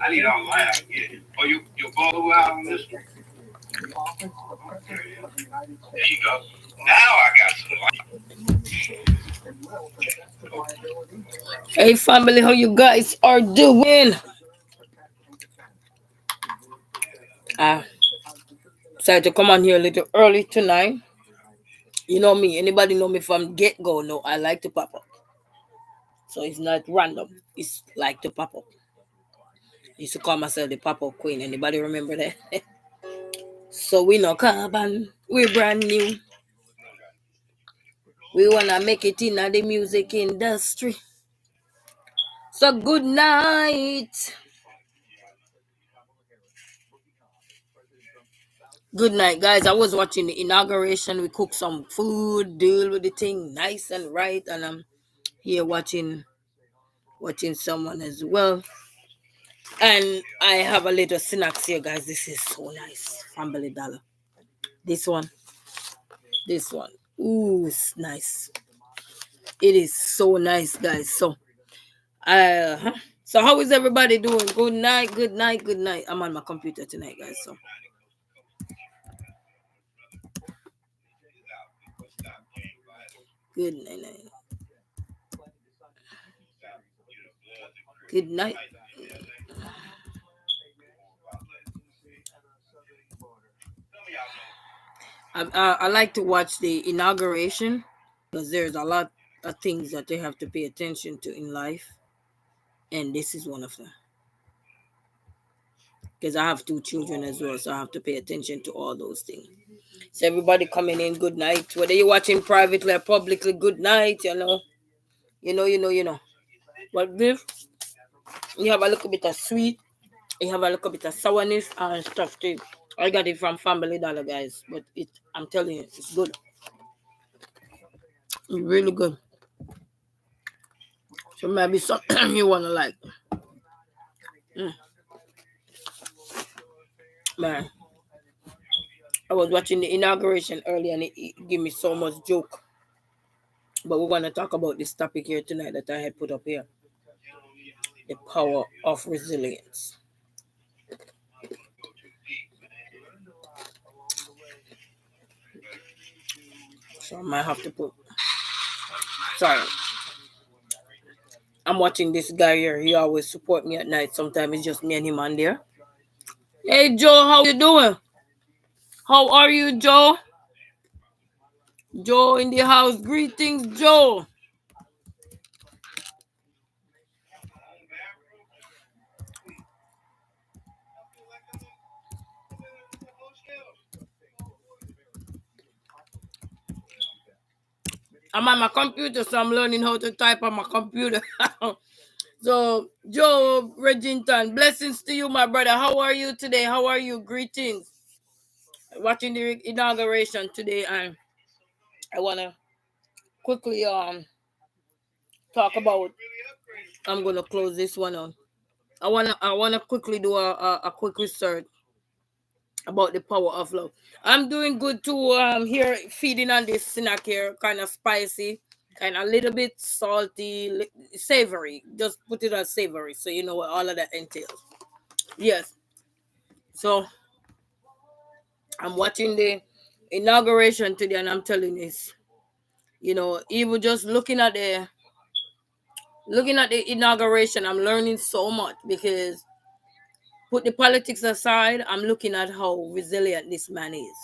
I need all mine. Yeah. Oh, your bottle out on this one. There you go. Now I got some Hey family, how you guys are doing? I decided to come on here a little early tonight. You know me, anybody know me from get go? No, I like to pop up. So it's not random. It's like to pop up. I used to call myself the pop up queen. Anybody remember that? So we know carbon. We brand new. We wanna make it in the music industry. So good night. Good night, guys. I was watching the inauguration. We cooked some food, deal with the thing nice and right, and I'm here watching someone as well. And I have a little snacks here, guys. This is so nice. Family Dollar. This one. This one. Ooh, it's nice. It is so nice, guys. Uh so how is everybody doing? Good night, good night, good night. I'm on my computer tonight, guys. So good night. Good night. I like to watch the inauguration because there's a lot of things that they have to pay attention to in life, and this is one of them. Because I have two children as well, so I have to pay attention to all those things. So everybody coming in, good night. Whether you're watching privately or publicly, good night. You know. But this, you have a little bit of sweet, you have a little bit of sourness and stuff too. I got it from Family Dollar, guys, but I'm telling you, it's good. It's really good. So maybe something you wanna like. Mm, man, I was watching the inauguration earlier and it gave me so much joke. But we're gonna talk about this topic here tonight that I had put up here: the power of resilience. So I might have to put. Sorry, I'm watching this guy here. He always support me at night. Sometimes it's just me and him on there. Hey Joe, how you doing? How are you, Joe? Joe in the house. Greetings, Joe. I'm on my computer, so I'm learning how to type on my computer. So, Joe Regington, blessings to you, my brother. How are you today? How are you? Greetings. Watching the inauguration today, and I wanna quickly talk about. I'm gonna close this one on. I wanna quickly do a quick research about the power of love. I'm doing good too. Here feeding on this snack here, kind of spicy, kind of a little bit salty, savory. Just put it as savory, so you know what all of that entails. Yes. So I'm watching the inauguration today, and I'm telling this. Even just looking at the inauguration, I'm learning so much because put the politics aside, I'm looking at how resilient this man is.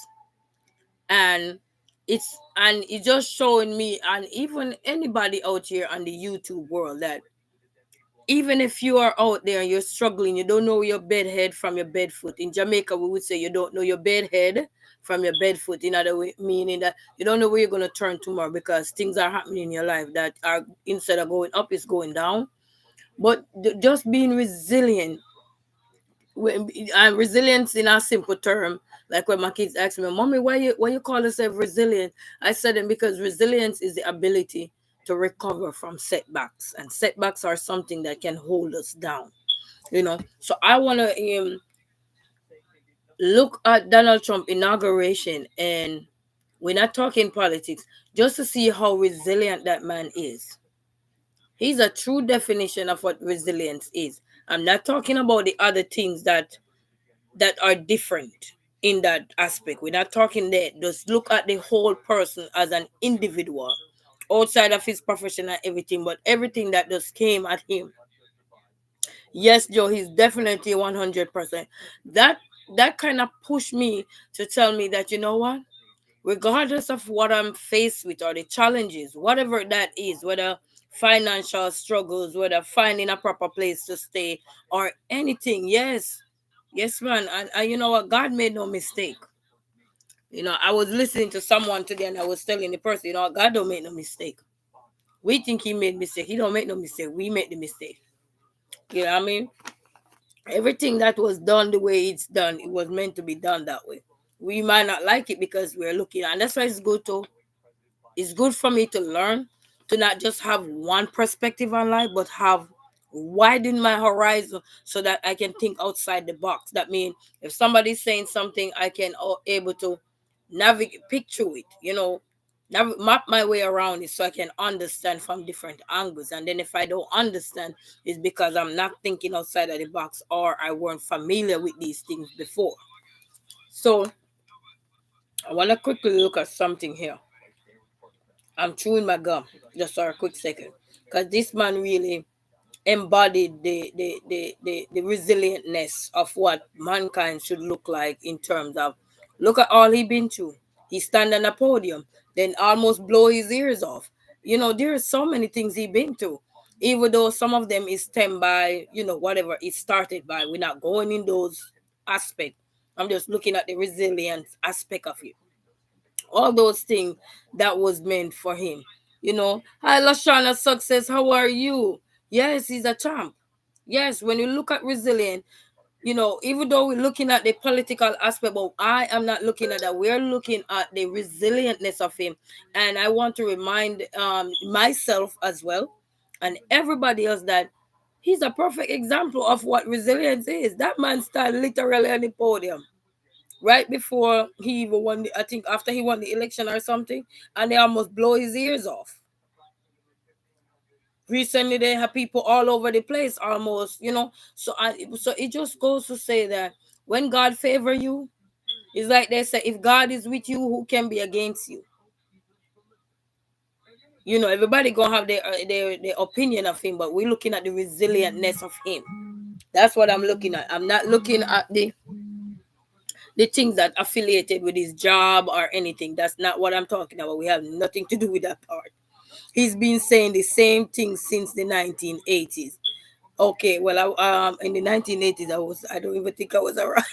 And it's just showing me and even anybody out here on the YouTube world that even if you are out there and you're struggling, you don't know your bed head from your bed foot. In Jamaica, we would say you don't know your bed head from your bed foot. In other way, meaning that you don't know where you're gonna turn tomorrow because things are happening in your life that are instead of going up, is going down. But just being resilient, and resilience in a simple term, like when my kids ask me, "Mommy, why you call yourself resilient?" I said them because resilience is the ability to recover from setbacks, and setbacks are something that can hold us down. So I want to look at Donald Trump inauguration, and we're not talking politics, just to see how resilient that man is. He's a true definition of what resilience is. I'm not talking about the other things that are different in that aspect. We're not talking there. Just look at the whole person as an individual, outside of his profession and everything, but everything that just came at him. Yes, Joe, he's definitely 100%. That that kind of pushed me to tell me that, you know what, regardless of what I'm faced with or the challenges, whatever that is, whether financial struggles, whether finding a proper place to stay or anything, yes, yes, man. And you know what, God made no mistake. I was listening to someone today and I was telling the person, God don't make no mistake. We think he made mistake. He don't make no mistake. We make the mistake. You know what I mean? Everything that was done the way it's done, it was meant to be done that way. We might not like it because we're looking, and that's why it's good for me to learn to not just have one perspective on life, but have widen my horizon so that I can think outside the box. That means if somebody's saying something, I can able to navigate, picture it, map my way around it so I can understand from different angles. And then if I don't understand, it's because I'm not thinking outside of the box or I weren't familiar with these things before. So I want to quickly look at something here. I'm chewing my gum just for a quick second because this man really embodied the resilientness of what mankind should look like in terms of look at all he been through. He stand on a podium, then almost blow his ears off. There are so many things he been through. Even though some of them is stemmed by, whatever it started by. We're not going in those aspects. I'm just looking at the resilience aspect of it, all those things that was meant for him. Hi Lashana Success, how are you? Yes, he's a champ. Yes, when you look at resilient, even though we're looking at the political aspect, but I am not looking at that. We're looking at the resilientness of him. And I want to remind myself as well and everybody else that he's a perfect example of what resilience is. That man stand literally on the podium right before he even won I think after he won the election or something, and they almost blow his ears off. Recently they have people all over the place almost, so it just goes to say that when God favor you, it's like they say, if God is with you, who can be against you? Everybody gonna have their opinion of him, but we're looking at the resilientness of him. That's what I'm looking at. I'm not looking at the things that affiliated with his job or anything. That's not what I'm talking about. We have nothing to do with that part. He's been saying the same thing since the 1980s. Okay, well, in the 1980s, I don't even think I was around.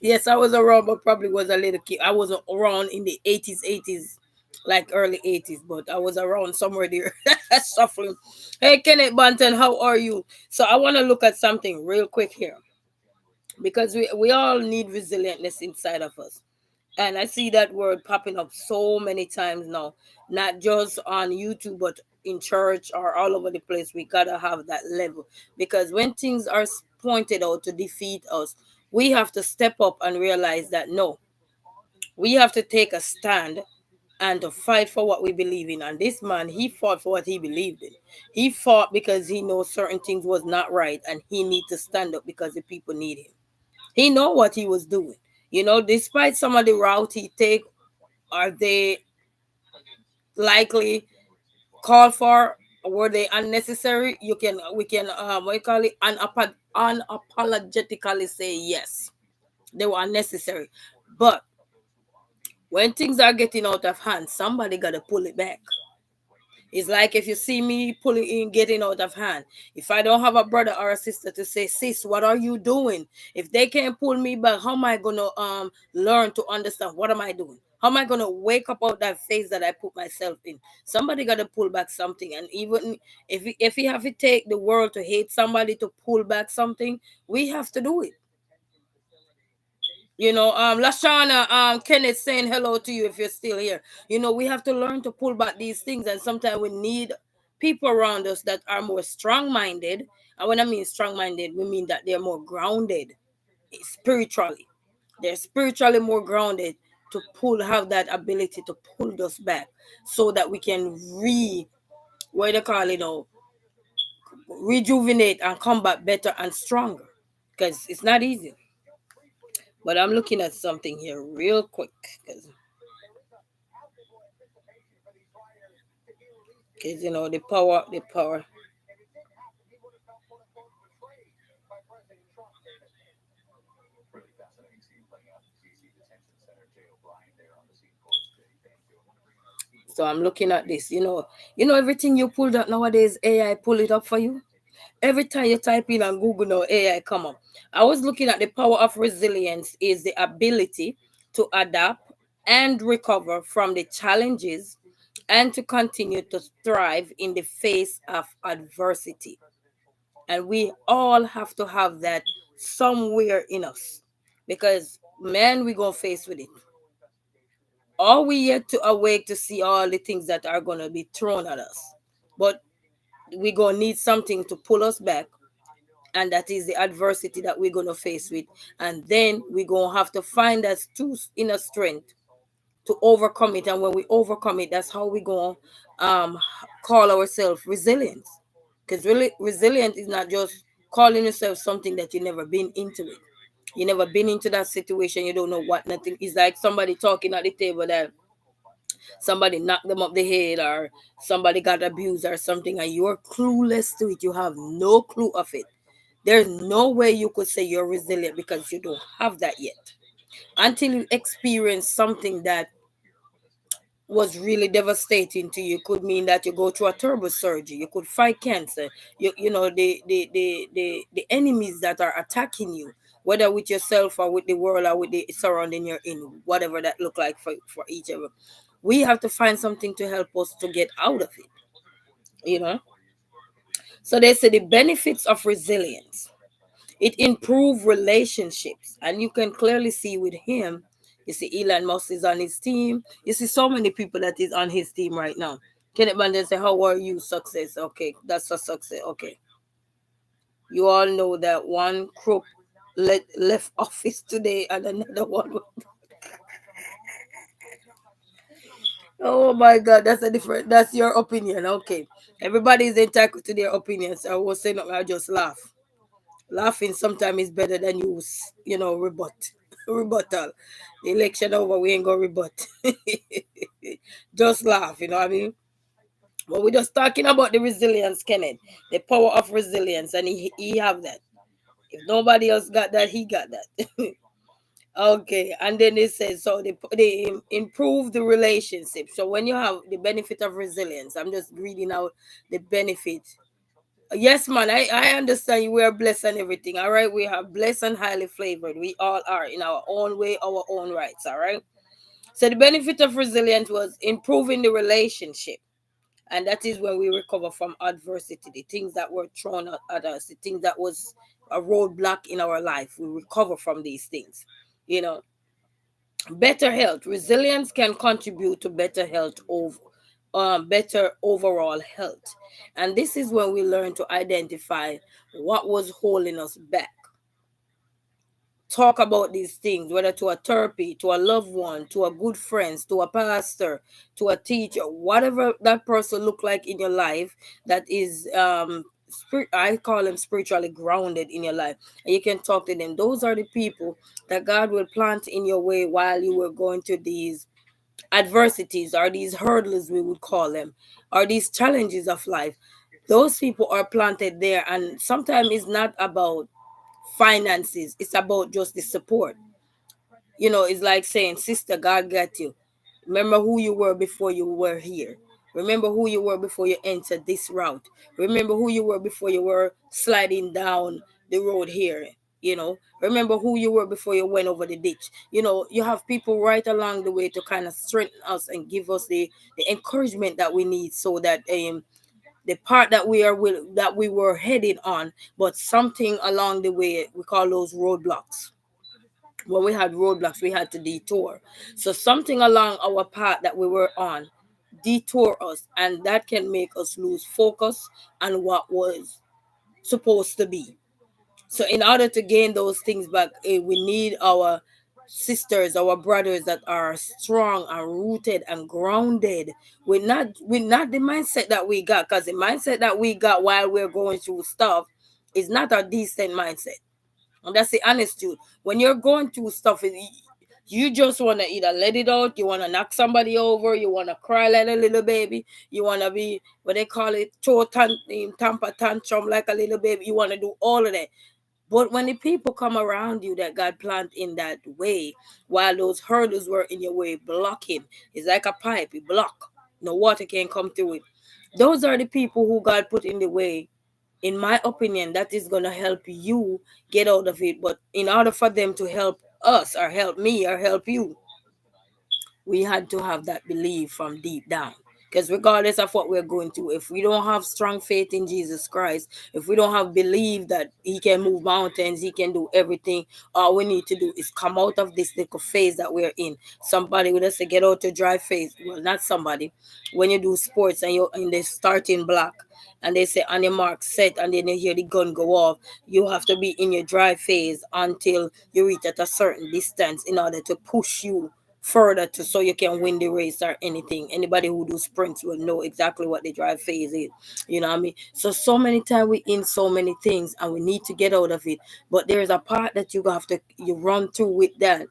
Yes, I was around, but probably was a little kid. I wasn't around in the 80s, like early 80s, but I was around somewhere there, suffering. Hey, Kenneth Banton, how are you? So I want to look at something real quick here because we all need resilientness inside of us. And I see that word popping up so many times now, not just on YouTube, but in church or all over the place. We gotta have that level because when things are pointed out to defeat us, we have to step up and realize that no, we have to take a stand and to fight for what we believe in. And this man, he fought for what he believed in. He fought because he knows certain things was not right, and he need to stand up because the people need him. He know what he was doing. Despite some of the route he take, are they likely called for? Were they unnecessary? We can what you call it, unapologetically say yes, they were unnecessary. But when things are getting out of hand, somebody gotta pull it back. It's like if you see me pulling in, getting out of hand. If I don't have a brother or a sister to say, sis, what are you doing? If they can't pull me back, how am I gonna learn to understand what am I doing? How am I gonna wake up out that phase that I put myself in? Somebody gotta pull back something. And even if we have to take the world to hate somebody to pull back something, we have to do it. Lashana, Kenneth saying hello to you if you're still here. We have to learn to pull back these things, and sometimes we need people around us that are more strong-minded. And when I mean strong-minded, we mean that they're more grounded spiritually. They're spiritually more grounded to have that ability to pull us back so that we can what do you call it now, rejuvenate and come back better and stronger, because it's not easy. But I'm looking at something here real quick, because you know the power. So I'm looking at this. Everything you pulled up nowadays, AI pull it up for you. Every time you type in on Google now, AI come up. I was looking at the power of resilience is the ability to adapt and recover from the challenges and to continue to thrive in the face of adversity. And we all have to have that somewhere in us, because man, we gonna face with it. Are we yet to awake to see all the things that are gonna be thrown at us? But we gonna need something to pull us back, and that is the adversity that we're going to face with. And then we're going to have to find that inner strength to overcome it. And when we overcome it, that's how we're going to call ourselves resilient. Because really resilient is not just calling yourself something that you never been into it. You never been into that situation. You don't know what nothing is. Like somebody talking at the table that somebody knocked them up the head, or somebody got abused or something, and you're clueless to it. You have no clue of it. There's no way you could say you're resilient, because you don't have that yet. Until you experience something that was really devastating to you, could mean that you go through a turbo surgery, you could fight cancer, you know the enemies that are attacking you, whether with yourself or with the world or with the surrounding you're in, whatever that look like for each other. We have to find something to help us to get out of it, you know. So they say the benefits of resilience: it improved relationships, and you can clearly see with him. You see, Elon Musk is on his team. You see so many people that is on his team right now. Kenneth Mandel say, "How are you? Success? Okay, that's a success. Okay, you all know that one crook left office today, and another one." Oh my God, that's a different. That's your opinion. Okay, everybody is entitled to their opinions. I was saying, I just laugh. Laughing sometimes is better than rebuttal. The election over, we ain't gonna rebut. Just laugh, you know what I mean? But we're just talking about the resilience, Kenneth, the power of resilience, and he have that. If nobody else got that, he got that. Okay, and then it says, so they improve the relationship. So when you have the benefit of resilience, I'm just reading out the benefit. Yes, man, I understand you. We are blessed and everything. All right. We are blessed and highly flavored. We all are in our own way, our own rights. All right. So the benefit of resilience was improving the relationship. And that is when we recover from adversity, the things that were thrown at us, the things that was a roadblock in our life. We recover from these things. You know, better health. Resilience can contribute to better health over better overall health. And this is when we learn to identify what was holding us back. Talk about these things, whether to a therapy, to a loved one, to a good friends, to a pastor, to a teacher, whatever that person look like in your life that is I call them spiritually grounded in your life, and you can talk to them. Those are the people that God will plant in your way while you were going through these adversities, or these hurdles, we would call them, or these challenges of life. Those people are planted there, and sometimes it's not about finances, it's about just the support. It's like saying, sister, God got you. Remember who you were before you were here. Remember who you were before you entered this route. Remember who you were before you were sliding down the road here. Remember who you were before you went over the ditch. You have people right along the way to kind of strengthen us and give us the encouragement that we need, so that the part that we were heading on, but something along the way, we call those roadblocks. When we had roadblocks, we had to detour. So something along our path that we were on detour us, and that can make us lose focus on what was supposed to be. So in order to gain those things back, we need our sisters, our brothers that are strong and rooted and grounded. We're not the mindset that we got, because the mindset that we got while we're going through stuff is not a decent mindset. And that's the honest truth. When you're going through stuff, you just want to either let it out, you want to knock somebody over, you want to cry like a little baby, you want to be, what they call it, temper tantrum like a little baby. You want to do all of that. But when the people come around you that God planted in that way, while those hurdles were in your way, blocking, it's like a pipe, you block. No water can come through it. Those are the people who God put in the way. In my opinion, that is going to help you get out of it. But in order for them to help us or help me or help you, we had to have that belief from deep down. Because regardless of what we're going through, if we don't have strong faith in Jesus Christ, if we don't have belief that he can move mountains, he can do everything, all we need to do is come out of this little phase that we're in. Somebody would say, get out to dry phase. Well, not somebody. When you do sports and you're in the starting block, and they say on your mark set, and then you hear the gun go off, you have to be in your dry phase until you reach at a certain distance in order to push you further to so you can win the race or anything. Anybody who do sprints will know exactly what the dry phase is. You know what I mean? So many times we in so many things and we need to get out of it. But there is a part that you run through with that.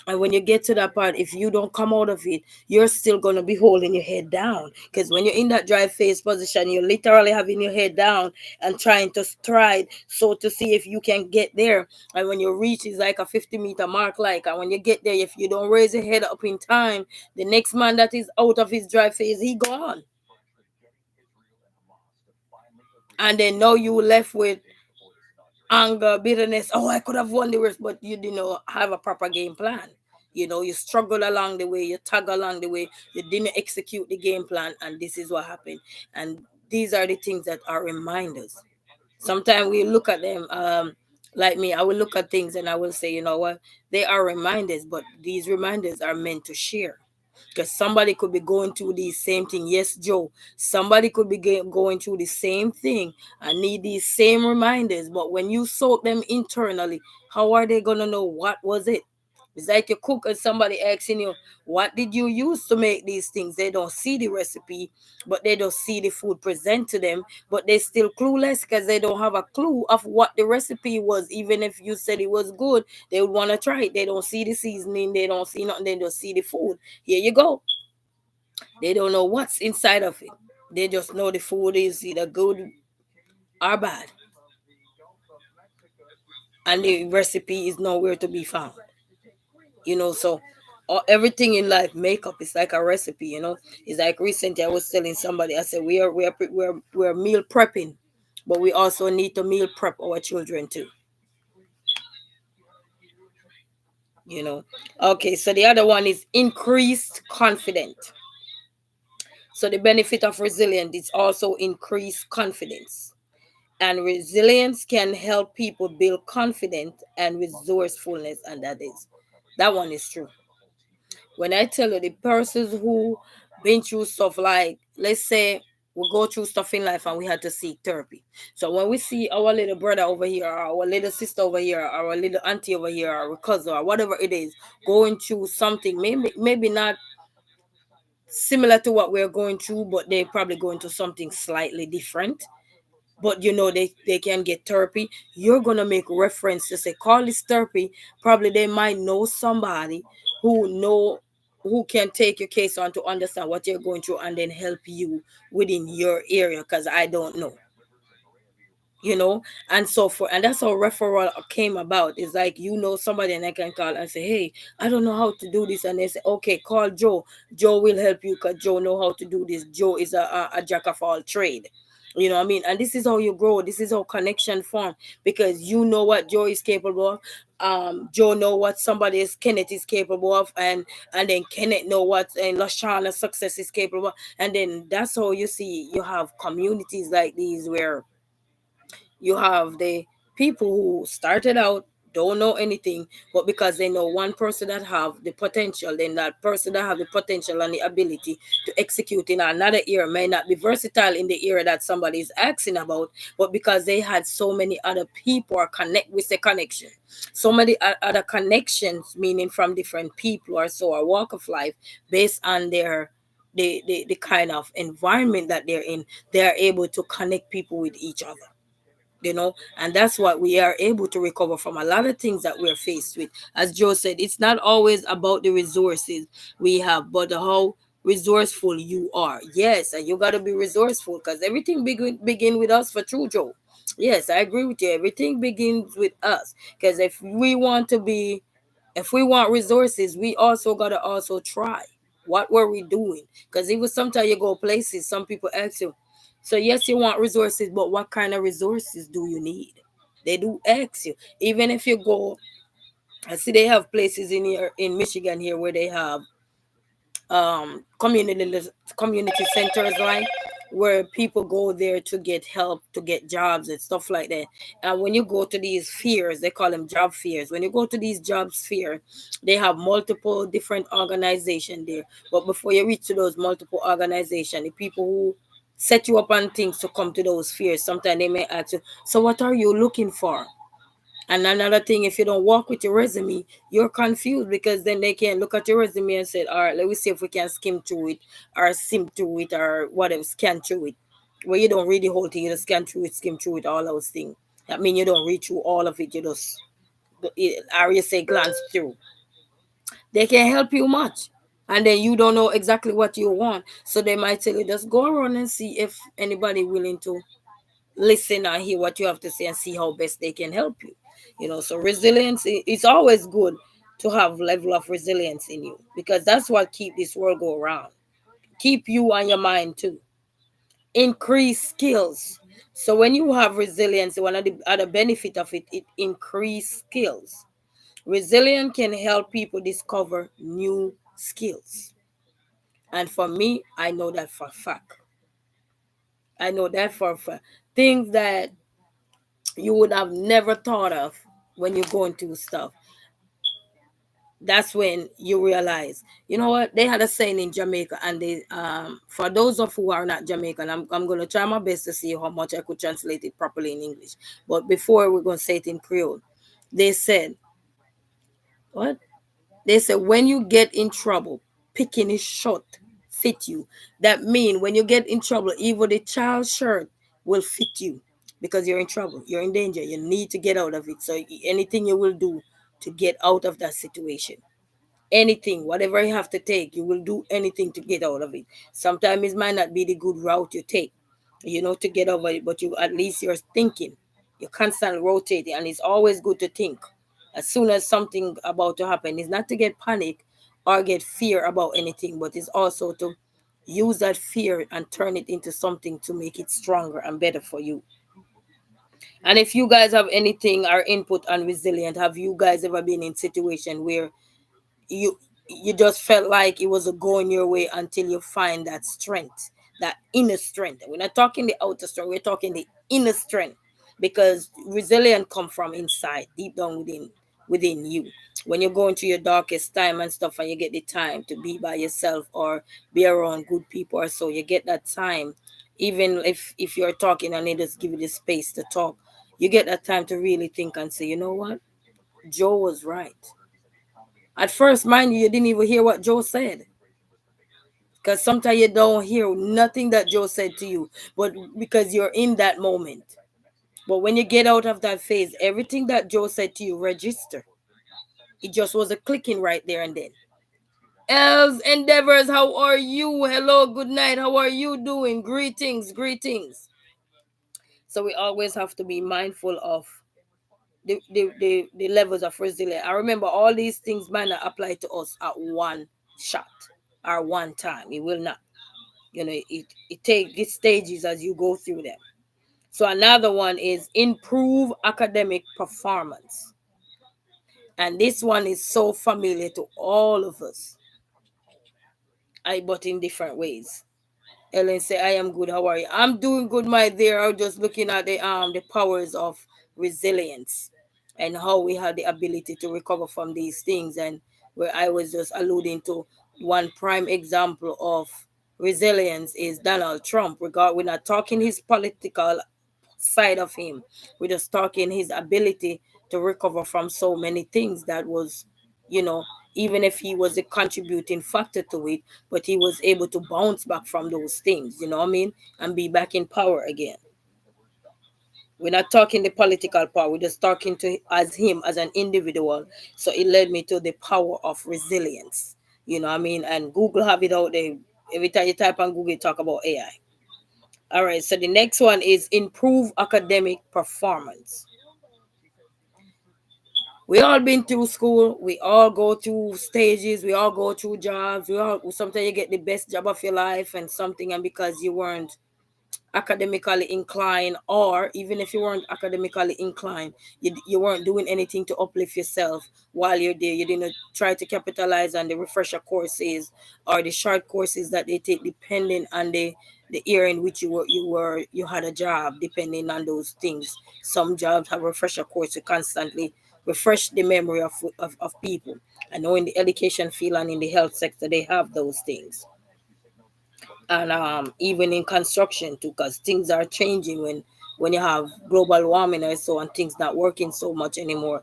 And when you get to that part, if you don't come out of it, you're still going to be holding your head down. Because when you're in that dry face position, you're literally having your head down and trying to stride so to see if you can get there. And when you reach, it's like a 50-meter mark. And when you get there, if you don't raise your head up in time, the next man that is out of his dry phase, he gone. And then now you left with anger, bitterness. Oh, I could have won the race, but you didn't have a proper game plan. You struggled along the way, you tug along the way, you didn't execute the game plan, and this is what happened. And these are the things that are reminders. Sometimes we look at them, like me, I will look at things and I will say, you know what, they are reminders, but these reminders are meant to share. Because somebody could be going through the same thing. Yes, Joe. Somebody could be going through the same thing and need these same reminders. But when you soak them internally, how are they going to know what was it? It's like you cook and somebody asking you, what did you use to make these things? They don't see the recipe, but they don't see the food present to them, but they're still clueless because they don't have a clue of what the recipe was. Even if you said it was good, they would want to try it. They don't see the seasoning, they don't see nothing, they don't see the food. Here you go. They don't know what's inside of it. They just know the food is either good or bad. And the recipe is nowhere to be found. So everything in life, makeup is like a recipe. It's like recently I was telling somebody, I said we're meal prepping, but we also need to meal prep our children too. Okay, so the other one is increased confidence. So the benefit of resilience is also increased confidence, and resilience can help people build confidence and resourcefulness, and that one is true. When I tell you, the persons who been through stuff, like, let's say we go through stuff in life and we had to seek therapy. So when we see our little brother over here, or our little sister over here, or our little auntie over here, or our cousin, or whatever it is, going through something, maybe not similar to what we're going through, but they're probably going to something slightly different. But they can get therapy. You're gonna make reference to say, call this therapy. Probably they might know somebody who can take your case on to understand what you're going through and then help you within your area, because I don't know. And so and that's how referral came about. It's like, somebody, and I can call and say, hey, I don't know how to do this, and they say, okay, call Joe will help you, because Joe know how to do this. Joe is a jack of all trade. You know what I mean? And this is how you grow. This is how connection form, because you know what Joe is capable of. Joe know what Kenneth is capable of, and then Kenneth know what and Lashana success is capable of. And then that's how you see you have communities like these, where you have the people who started out don't know anything, but because they know one person that have the potential, then that person that have the potential and the ability to execute in another area may not be versatile in the area that somebody is asking about, but because they had so many other people or connect with the connection, so many other connections, meaning from different people or so, or walk of life, based on their the kind of environment that they're in, they are able to connect people with each other, and that's what we are able to recover from a lot of things that we're faced with. As Joe said, it's not always about the resources we have, but how resourceful you are. Yes, and you got to be resourceful, because everything begin with us, for true, Joe. Yes, I agree with you. Everything begins with us, because if we want resources, we also got to also try. What were we doing? Because even sometimes you go places, some people ask you, so yes, you want resources, but what kind of resources do you need? They do ask you. Even if you go, I see they have places in here in Michigan here where they have community centers, like where people go there to get help, to get jobs and stuff like that. And when you go to these fairs, they call them job fairs. When you go to these job fairs, they have multiple different organizations there. But before you reach to those multiple organizations, the people who set you up on things to come to those fairs, sometimes they may ask you, so what are you looking for? And another thing, if you don't walk with your resume, you're confused, because then they can look at your resume and say, all right, let me see if we can skim through it, or sim through it, or whatever, scan through it. Where you don't read the whole thing, you just scan through it, skim through it, all those things. That means you don't read through all of it, you just, or you say glance through. They can help you much. And then you don't know exactly what you want. So they might tell you, just go around and see if anybody willing to listen and hear what you have to say and see how best they can help you. So resilience, it's always good to have level of resilience in you, because that's what keep this world go around. Keep you on your mind too. Increase skills. So when you have resilience, one of the other benefit of it increase skills. Resilience can help people discover new skills. And for me, I know that for a fact. I know that for a fact. Things that you would have never thought of when you're going through stuff. That's when you realize, you know what, they had a saying in Jamaica, and they for those of who are not Jamaican, I'm going to try my best to see how much I could translate it properly in English. But before, we're going to say it in Creole. They said, what? They said, when you get in trouble, picking his shirt fit you. That mean when you get in trouble, even the child's shirt will fit you, because you're in trouble, you're in danger, you need to get out of it. So anything you will do to get out of that situation, anything, whatever you have to take, you will do anything to get out of it. Sometimes it might not be the good route you take, to get over it, but you at least you're thinking, you're constantly rotating, and it's always good to think. As soon as something about to happen, it's not to get panic or get fear about anything, but it's also to use that fear and turn it into something to make it stronger and better for you. And if you guys have anything or input on resilient, have you guys ever been in situation where you you just felt like it was going your way until you find that strength, that inner strength? We're not talking the outer strength, we're talking the inner strength, because resilience come from inside, deep down within you. When you're going through your darkest time and stuff, and you get the time to be by yourself or be around good people, or so you get that time. Even if you're talking and they just give you the space to talk, you get that time to really think and say, you know what, Joe was right. At first, mind you, you didn't even hear what Joe said, because sometimes you don't hear nothing that Joe said to you, but because you're in that moment. But when you get out of that phase, everything that Joe said to you register. It just was a clicking right there and then. Els Endeavors, how are you? Hello, good night. How are you doing? Greetings, greetings. So we always have to be mindful of the levels of resilience. I remember all these things might not apply to us at one shot or one time. It will not. It takes its stages as you go through them. So another one is improve academic performance. And this one is so familiar to all of us. But in different ways. Ellen say, I am good. How are you? I'm doing good, my dear. I'm just looking at the powers of resilience. and how we have the ability to recover from these things. And where I was just alluding to one prime example of resilience is Donald Trump. We're not talking his political side of him. We're just talking his ability to recover from so many things that was, you know, even if he was a contributing factor to it, but he was able to bounce back from those things, you know what I mean, and be back in power again. We're not talking the political power. We're just talking to as him as an individual. So it led me to the power of resilience. You know what I mean? And Google have it out there. Every time you type on Google, talk about AI. All right. So the next one is improve academic performance. We all been through school. We all go through stages. We all go through jobs. We all sometimes you get the best job of your life and something, and because you weren't academically inclined, or even if you weren't academically inclined, you weren't doing anything to uplift yourself while you're there. You didn't try to capitalize on the refresher courses or the short courses that they take, depending on the year in which you had a job. Depending on those things, some jobs have refresher course to constantly refresh the memory of people. I know in the education field and in the health sector they have those things, and even in construction too, because things are changing when you have global warming and so on, things not working so much anymore.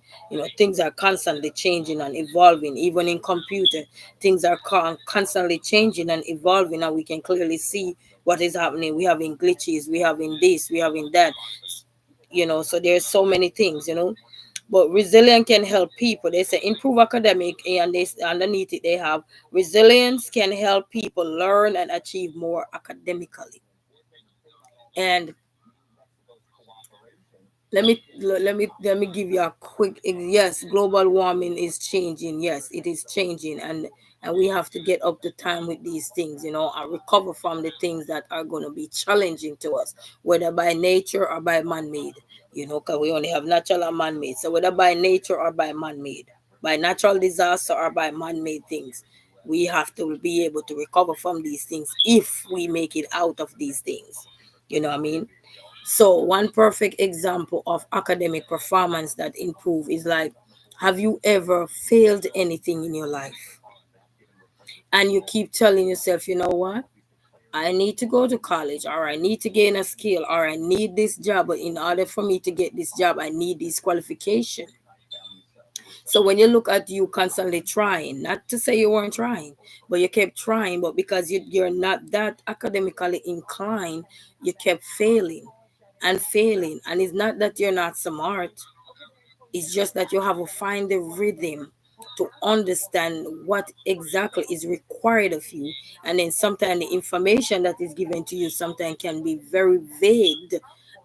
Things are constantly changing and evolving. Even in computer, things are constantly changing and evolving, and we can clearly see what is happening. We having glitches, we having this, we having that. So there's so many things. But resilience can help people. They say improve academic, and they underneath it they have resilience can help people learn and achieve more academically. And let me give you a quick yes. Global warming is changing. Yes, it is changing, and we have to get up to time with these things, and recover from the things that are going to be challenging to us, whether by nature or by man-made. Because we only have natural and man-made. So whether by nature or by man-made, by natural disaster or by man-made things, we have to be able to recover from these things if we make it out of these things. You know what I mean? So one perfect example of academic performance that improve is like, have you ever failed anything in your life? And you keep telling yourself, you know what? I need to go to college, or I need to gain a skill, or I need this job. But in order for me to get this job, I need this qualification. So when you look at you constantly trying, not to say you weren't trying, but you kept trying, but because you're not that academically inclined, you kept failing and failing. And it's not that you're not smart, it's just that you have to find the rhythm to understand what exactly is required of you. And then sometimes the information that is given to you sometimes can be very vague.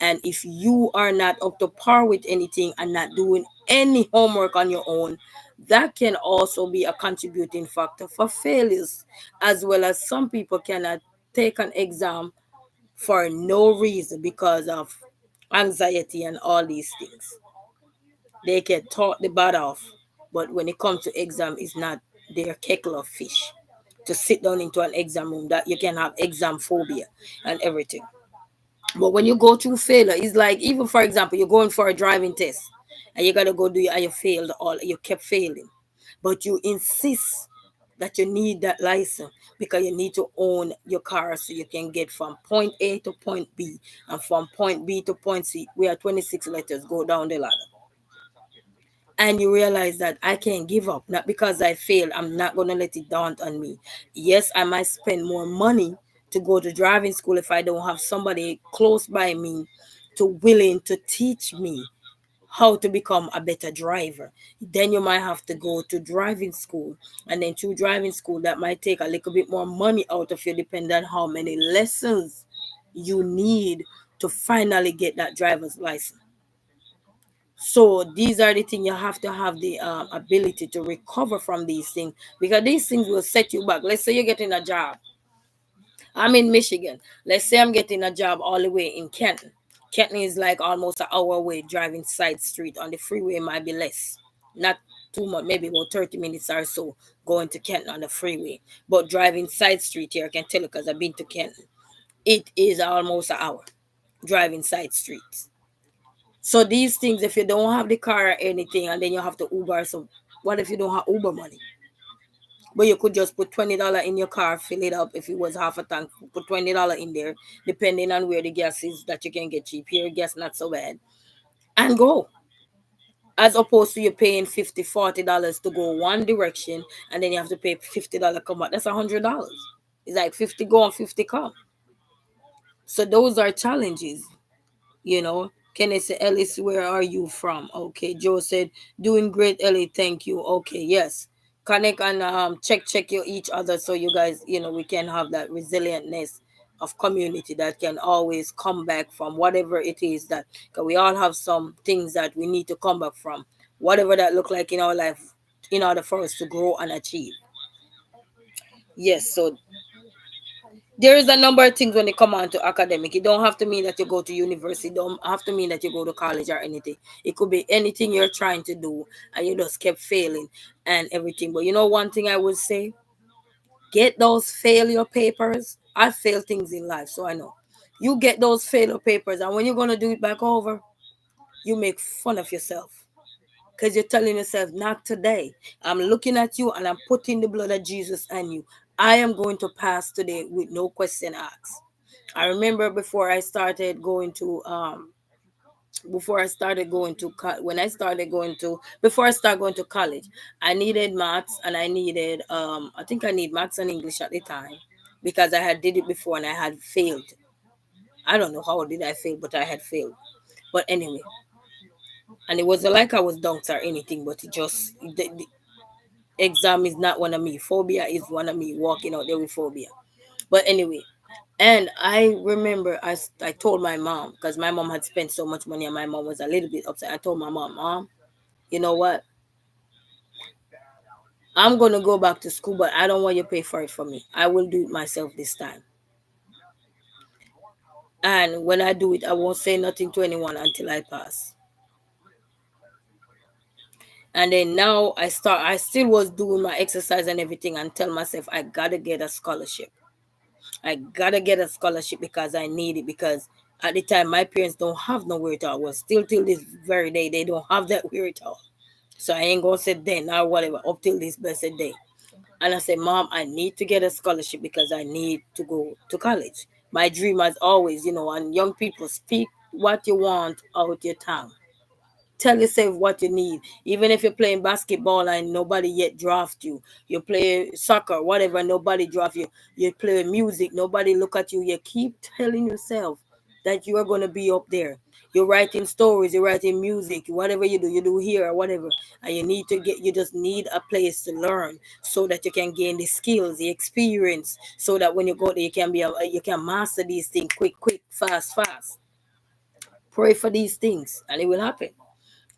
And if you are not up to par with anything and not doing any homework on your own, that can also be a contributing factor for failures. As well as some people cannot take an exam for no reason because of anxiety and all these things. They can talk the butt off, but when it comes to exam, it's not their keckle of fish to sit down into an exam room. That you can have exam phobia and everything. But when you go through failure, it's like, even for example, you're going for a driving test and you gotta go do it and you failed, all you kept failing, but you insist that you need that license because you need to own your car so you can get from point A to point B, and from point B to point C. We are 26 letters go down the ladder, and you realize that I can't give up. Not because I failed, I'm not going to let it daunt on me. Yes, I might spend more money to go to driving school if I don't have somebody close by me to willing to teach me how to become a better driver. Then you might have to go to driving school, and then through driving school that might take a little bit more money out of you, depending on how many lessons you need to finally get that driver's license. So these are the things you have to have the ability to recover from these things, because these things will set you back. Let's say you're getting a job. I'm in Michigan. Let's say I'm getting a job all the way in Kenton. Kenton is like almost an hour away driving side street. On the freeway might be less. Not too much, maybe about 30 minutes or so going to Kenton on the freeway. But driving side street here, I can tell you because I've been to Kenton. It is almost an hour driving side streets. So these things, if you don't have the car or anything, and then you have to Uber, so what if you don't have Uber money? But you could just put $20 in your car, fill it up. If it was half a tank, put $20 in there, depending on where the gas is that you can get cheap. Here, gas not so bad, and go. As opposed to you paying $50, $40 to go one direction, and then you have to pay $50 come back. That's $100. It's like 50 go and 50 come. So those are challenges. you know. Kenneth said, Ellis, where are you from? Okay. Joe said, doing great, Ellie. Thank you. Okay, yes. Connect and check you each other so you guys, we can have that resilientness of community that can always come back from whatever it is that, because we all have some things that we need to come back from, whatever that look like in our life, in order for us to grow and achieve. Yes, so there is a number of things when it come on to academic. It don't have to mean that you go to university. It don't have to mean that you go to college or anything. It could be anything you're trying to do and you just kept failing and everything. But one thing I would say, get those failure papers. I fail things in life, so I know. You get those failure papers, and when you're gonna do it back over, you make fun of yourself. Because you're telling yourself, not today. I'm looking at you and I'm putting the blood of Jesus on you. I am going to pass today with no question asked. I remember when I started going to before I started going to college, I needed maths and I needed I think I need maths and English at the time because I had did it before and I had failed. I don't know how did I fail, but I had failed. But anyway, and it wasn't like I was dunked or anything, but the exam is not one of me. Phobia is one of me walking out there with phobia. But anyway, and I remember I told my mom because my mom had spent so much money and my mom was a little bit upset. I told my mom, Mom, you know what? I'm going to go back to school, but I don't want you to pay for it for me. I will do it myself this time. And when I do it, I won't say nothing to anyone until I pass. And then now I still was doing my exercise and everything and tell myself I gotta get a scholarship. I gotta get a scholarship because I need it because at the time my parents don't have no wherewithal. Well, still till this very day they don't have that wherewithal. So I ain't gonna say then or whatever up till this blessed day. And I said, Mom, I need to get a scholarship because I need to go to college. My dream as always, and young people speak what you want out your tongue. Tell yourself what you need. Even if you're playing basketball and nobody yet draft you, you play soccer, whatever, nobody draft you. You play music, nobody look at you. You keep telling yourself that you are going to be up there. You're writing stories, you're writing music, whatever you do here or whatever. And you just need a place to learn so that you can gain the skills, the experience, so that when you go there, you can master these things quick, fast. Pray for these things and it will happen.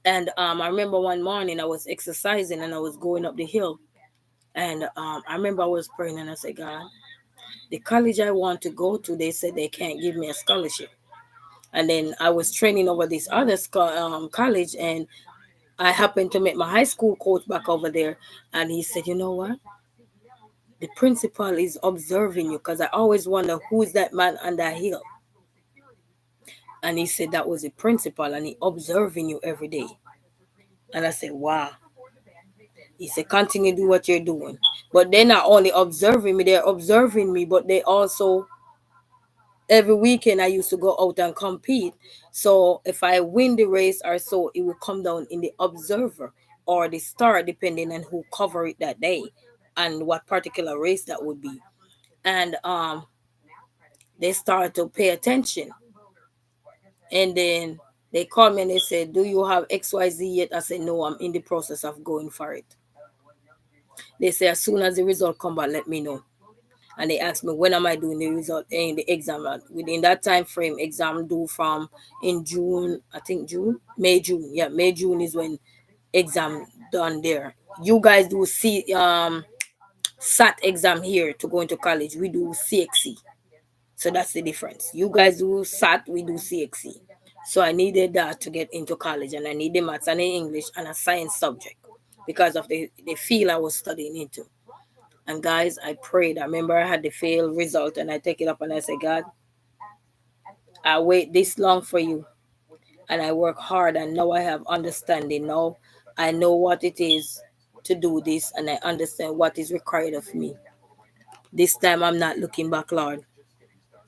And I remember one morning I was exercising and I was going up the hill. And I remember I was praying and I said, God, the college I want to go to, they said they can't give me a scholarship. And then I was training over this other college, and I happened to meet my high school coach back over there. And he said, you know what? The principal is observing you because I always wonder who's that man on that hill. And he said that was the principal and he observing you every day. And I said, wow. He said, continue to do what you're doing. But they're not only observing me, they're observing me, but they also, every weekend I used to go out and compete. So if I win the race or so, it will come down in the observer or the star, depending on who cover it that day and what particular race that would be. And they start to pay attention. And then they call me and they said, do you have XYZ yet? I said, no, I'm in the process of going for it. They say as soon as the result come back, let me know. And they asked me when am I doing the result in the exam. Within that time frame, exam due from in June, I think June. Yeah, May, June is when exam done there. You guys do see SAT exam here to go into college. We do CXC. So that's the difference. You guys do SAT, we do CXC. So I needed that to get into college, and I needed maths and English and a science subject because of the field I was studying into. And guys, I prayed. I remember I had the failed result and I take it up and I say, God, I wait this long for you. and I work hard, and now I have understanding. Now I know what it is to do this, and I understand what is required of me. This time I'm not looking back, Lord.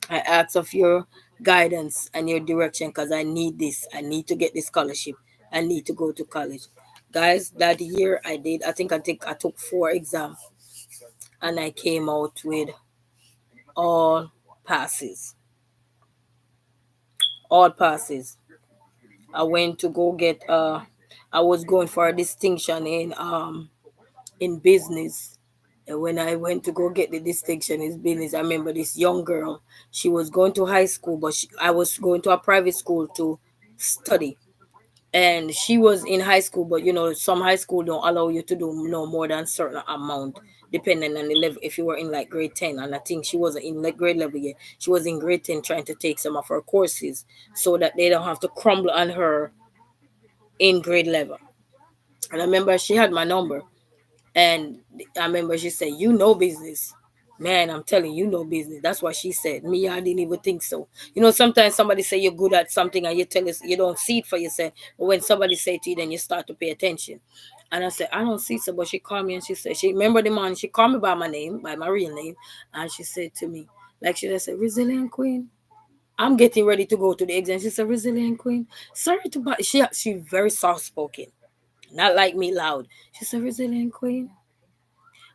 I ask of your guidance and your direction because I need this. I need to get this scholarship. I need to go to college. Guys, that year I took 4 exams and I came out with all passes. All passes. I went to go get I was going for a distinction in business. And when I went to go get the distinction in business, I remember this young girl. She was going to high school, but I was going to a private school to study. And she was in high school, but some high school don't allow you to do no more than certain amount, depending on the level. If you were in like grade 10, and I think she wasn't in like grade level yet, she was in grade 10 trying to take some of her courses so that they don't have to crumble on her in grade level. And I remember she had my number. And I remember she said, "You know business." Man, I'm telling you, know business. That's what she said. Me, I didn't even think so. Sometimes somebody say you're good at something and you tell us you don't see it for yourself. But when somebody say to you, then you start to pay attention. And I said, I don't see so. But she called me and she said, she remember the man, she called me by my name, by my real name. And she said to me, like she just said, "Resilient Queen, I'm getting ready to go to the exam." She said, "Resilient Queen, sorry to but she very soft spoken. Not like me loud." She said, "Resilient Queen,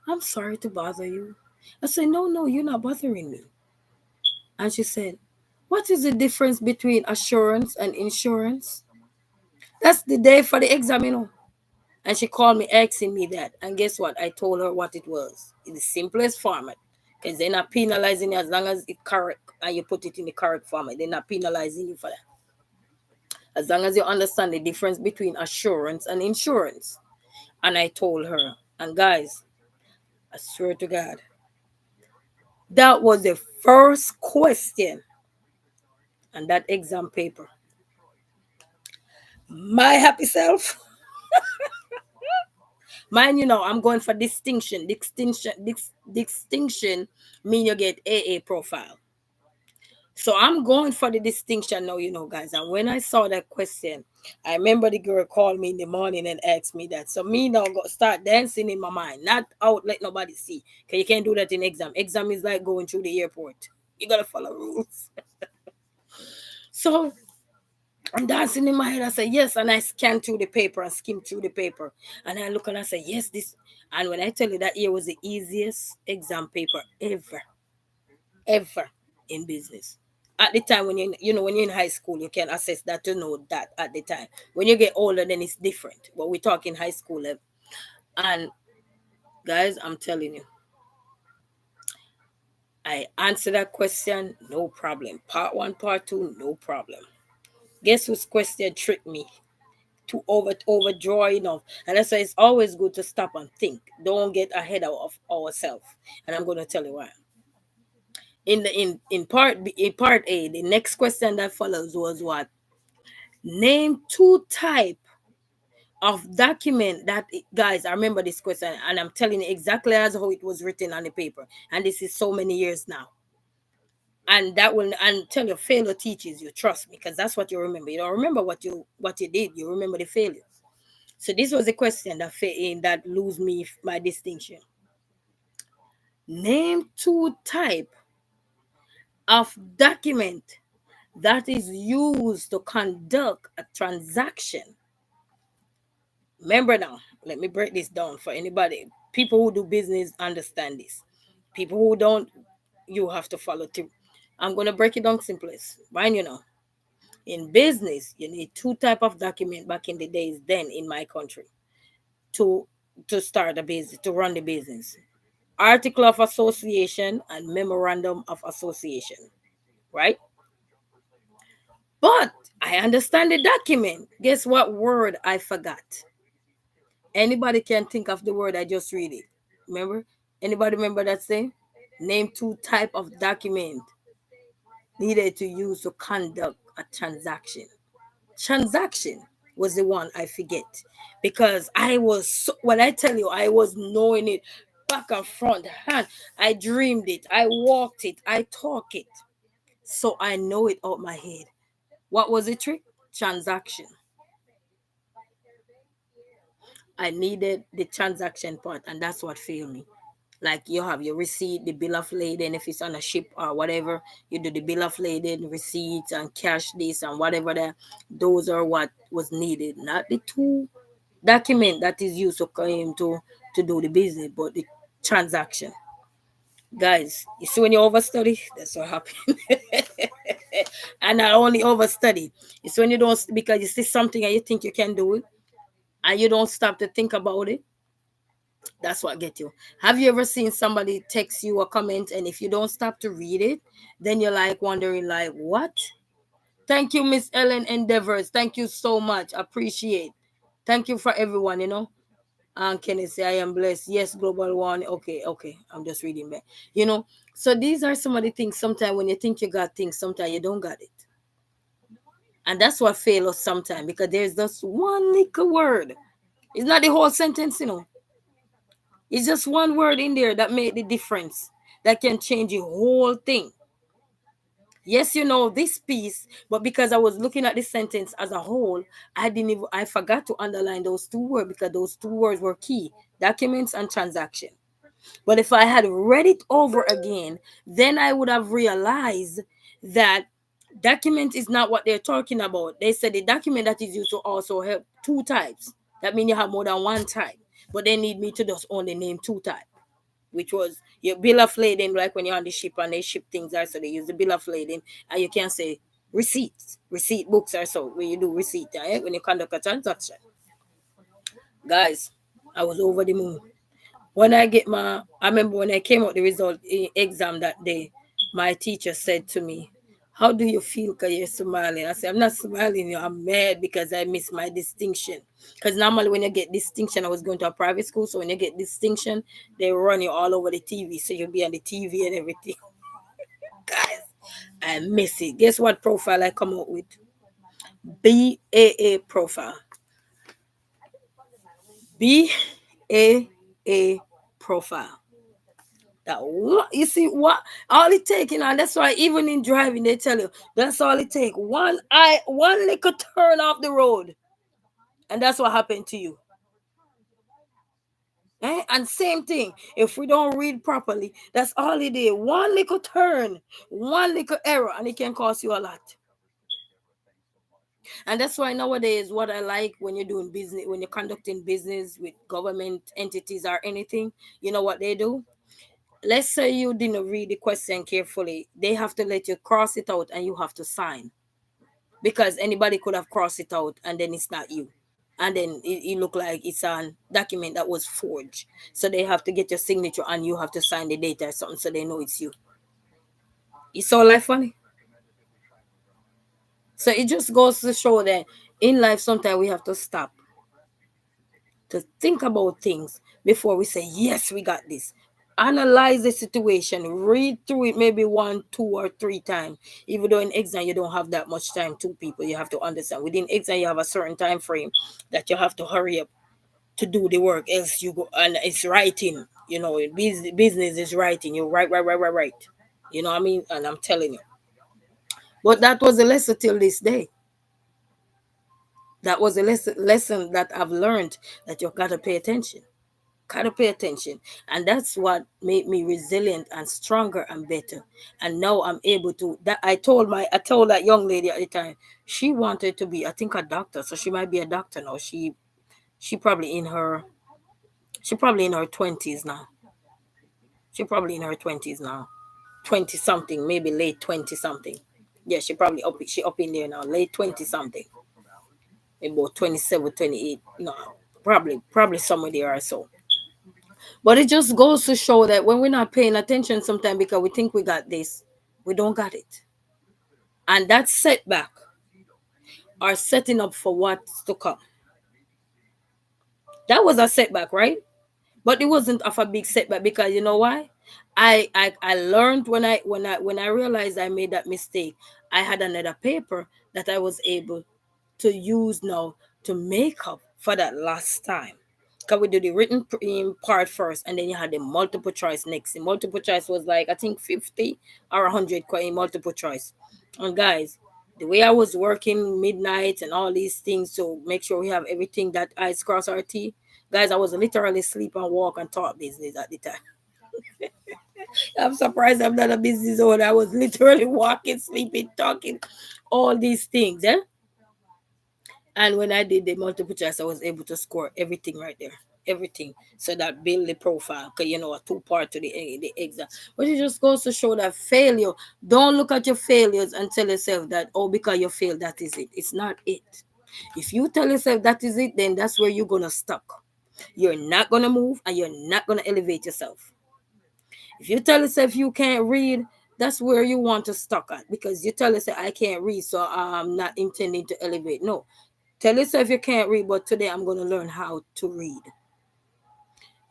I'm sorry to bother you." I said, "No, no, you're not bothering me." And she said, "What is the difference between assurance and insurance?" That's the day for the exam. And she called me asking me that. And guess what? I told her what it was in the simplest format. Because they're not penalizing you as long as it's correct and you put it in the correct format. They're not penalizing you for that. As long as you understand the difference between assurance and insurance. And I told her, and guys, I swear to God, that was the first question on that exam paper. My happy self. Mind I'm going for distinction. Distinction mean you get AA profile. So I'm going for the distinction now, guys. And when I saw that question, I remember the girl called me in the morning and asked me that. So me now go start dancing in my mind, not out let nobody see. Cause you can't do that in exam. Exam is like going through the airport. You gotta follow rules. So I'm dancing in my head. I say yes, and I scan through the paper and skim through the paper, and I look and I say yes, this. And when I tell you that year was the easiest exam paper ever in business. At the time when when you're in high school, you can assess that to know that at the time. When you get older, then it's different. But we're talking high school level. And guys, I'm telling you, I answer that question, no problem. Part one, part two, no problem. Guess whose question tricked me? To overdraw enough. And that's why it's always good to stop and think. Don't get ahead of ourselves. And I'm gonna tell you why. In part A, the next question that follows was what? Name two type of document that guys, I remember this question and I'm telling you exactly as how it was written on the paper. And this is so many years now. And that will and tell you failure teaches you, trust me, because that's what you remember. You don't remember what you did, you remember the failure. So this was a question that lose me my distinction. Name two type of document that is used to conduct a transaction. Remember now, let me break this down for anybody. People who do business understand this. People who don't, you have to follow through. I'm gonna break it down simplest. Mind in business, you need two type of document back in the days then in my country to start a business, to run the business. Article of association and memorandum of association, right? But I understand the document. Guess what word I forgot? Anybody can think of the word I just read it. Remember? Anybody remember that saying? Name two type of document needed to use to conduct a transaction. Transaction was the one I forget because when I tell you I was knowing it back and front hand. I dreamed it, I walked it, I talk it, so I know it out my head. What was the trick? transaction. I needed the transaction part, and that's what failed me. Like you have your receipt, the bill of lading, if it's on a ship or whatever, you do the bill of lading, receipts, and cash this and whatever that. Those are what was needed, not the two document that is used to claim to do the business, but the transaction. Guys, you see when you overstudy, that's what happened. And not only overstudy, it's when you don't, because you see something and you think you can do it, and you don't stop to think about it. That's what get you. Have you ever seen somebody text you a comment, and if you don't stop to read it, then you're like wondering, like, what? Thank you, Miss Ellen Endeavors. Thank you so much. Appreciate. Thank you for everyone, And Kenneth say, I am blessed. Yes, Global One. Okay, okay. I'm just reading back. So these are some of the things sometimes when you think you got things, sometimes you don't got it. And that's what fails us sometimes, because there's just one little word. It's not the whole sentence. It's just one word in there that made the difference, that can change the whole thing. Yes, this piece, but because I was looking at the sentence as a whole, I forgot to underline those two words, because those two words were key: documents and transaction. But if I had read it over again, then I would have realized that document is not what they're talking about. They said the document that is used to also help two types. That means you have more than one type, but they need me to just only name two types, which was your bill of lading, like when you're on the ship and they ship things out, so they use the bill of lading, and you can say receipts, receipt books or so, when you do receipt, when you conduct a transaction. Guys, I was over the moon. I remember when I came out the result exam that day, my teacher said to me, how do you feel because you're smiling? I said, I'm not smiling, I'm mad because I missed my distinction. Because normally when you get distinction, I was going to a private school, so when you get distinction, they run you all over the TV, so you'll be on the TV and everything. Guys, I miss it. Guess what profile I come out with? BAA profile. BAA profile. That what you see, what all it taking, and that's why even in driving they tell you that's all it take. One little turn off the road, and that's what happened to you. And same thing, if we don't read properly, that's all it is. One little turn, one little error, and it can cost you a lot. And that's why nowadays, what I like when you're doing business, when you're conducting business with government entities or anything, you know what they do? Let's say you didn't read the question carefully. They have to let you cross it out and you have to sign, because anybody could have crossed it out and then it's not you. And then it look like it's a document that was forged. So they have to get your signature and you have to sign the data or something so they know it's you. It's all life funny. So it just goes to show that in life, sometimes we have to stop to think about things before we say, yes, we got this. Analyze the situation, read through it maybe 1, 2, or 3 times. Even though in exam you don't have that much time, 2 people, you have to understand. Within exam, you have a certain time frame that you have to hurry up to do the work, else you go, and it's writing. Business is writing. You write. You know what I mean? And I'm telling you. But that was a lesson till this day. That was a lesson that I've learned, that you gotta pay attention. Gotta pay attention. And that's what made me resilient and stronger and better. And now I'm able to, that I told that young lady at the time, she wanted to be, I think, a doctor. So she might be a doctor now. She probably in her 20s now. She probably in her 20s now. 20 something, maybe late 20 something. Yeah, she up in there now, late 20 something. About 27, 28. No, probably somewhere there or so. But it just goes to show that when we're not paying attention sometimes because we think we got this, we don't got it. And that setback are setting up for what's to come. That was a setback, right? But it wasn't of a big setback, because you know why? I learned when I realized I made that mistake. I had another paper that I was able to use now to make up for that last time. Because we do the written part first, and then you had the multiple choice next. The multiple choice was like, I think 50 or 100 in multiple choice. And guys, The way I was working midnight and all these things to make sure we have everything that eyes cross our T, guys, I was literally sleep and walk and talk business at the time. I'm surprised I'm not a business owner. I was literally walking, sleeping, talking, all these things. Eh? And when I did the multiple choice, I was able to score everything right there. Everything. So that build the profile. Because you know a two-part to the exam. But it just goes to show that failure. Don't look at your failures and tell yourself that, oh, because you failed, that is it. It's not it. If you tell yourself that is it, then that's where you're gonna stuck. You're not gonna move and you're not gonna elevate yourself. If you tell yourself you can't read, that's where you want to stuck at because you tell yourself I can't read, so I'm not intending to elevate. No, tell yourself you can't read, but today I'm going to learn how to read.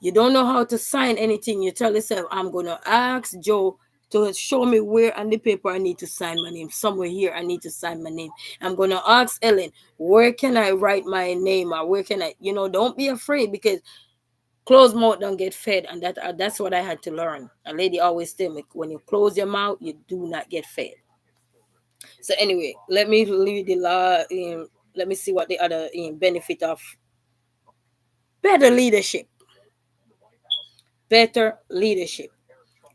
You don't know how to sign anything. You tell yourself I'm going to ask Joe to show me where on the paper I need to sign my name. Somewhere here I need to sign my name. I'm going to ask Ellen, where can I write my name or where can I, don't be afraid because closed mouth don't get fed, and that's what I had to learn. A lady always tell me, when you close your mouth, you do not get fed. So anyway, let me leave the law. Let me see what the other benefit of better leadership. Better leadership.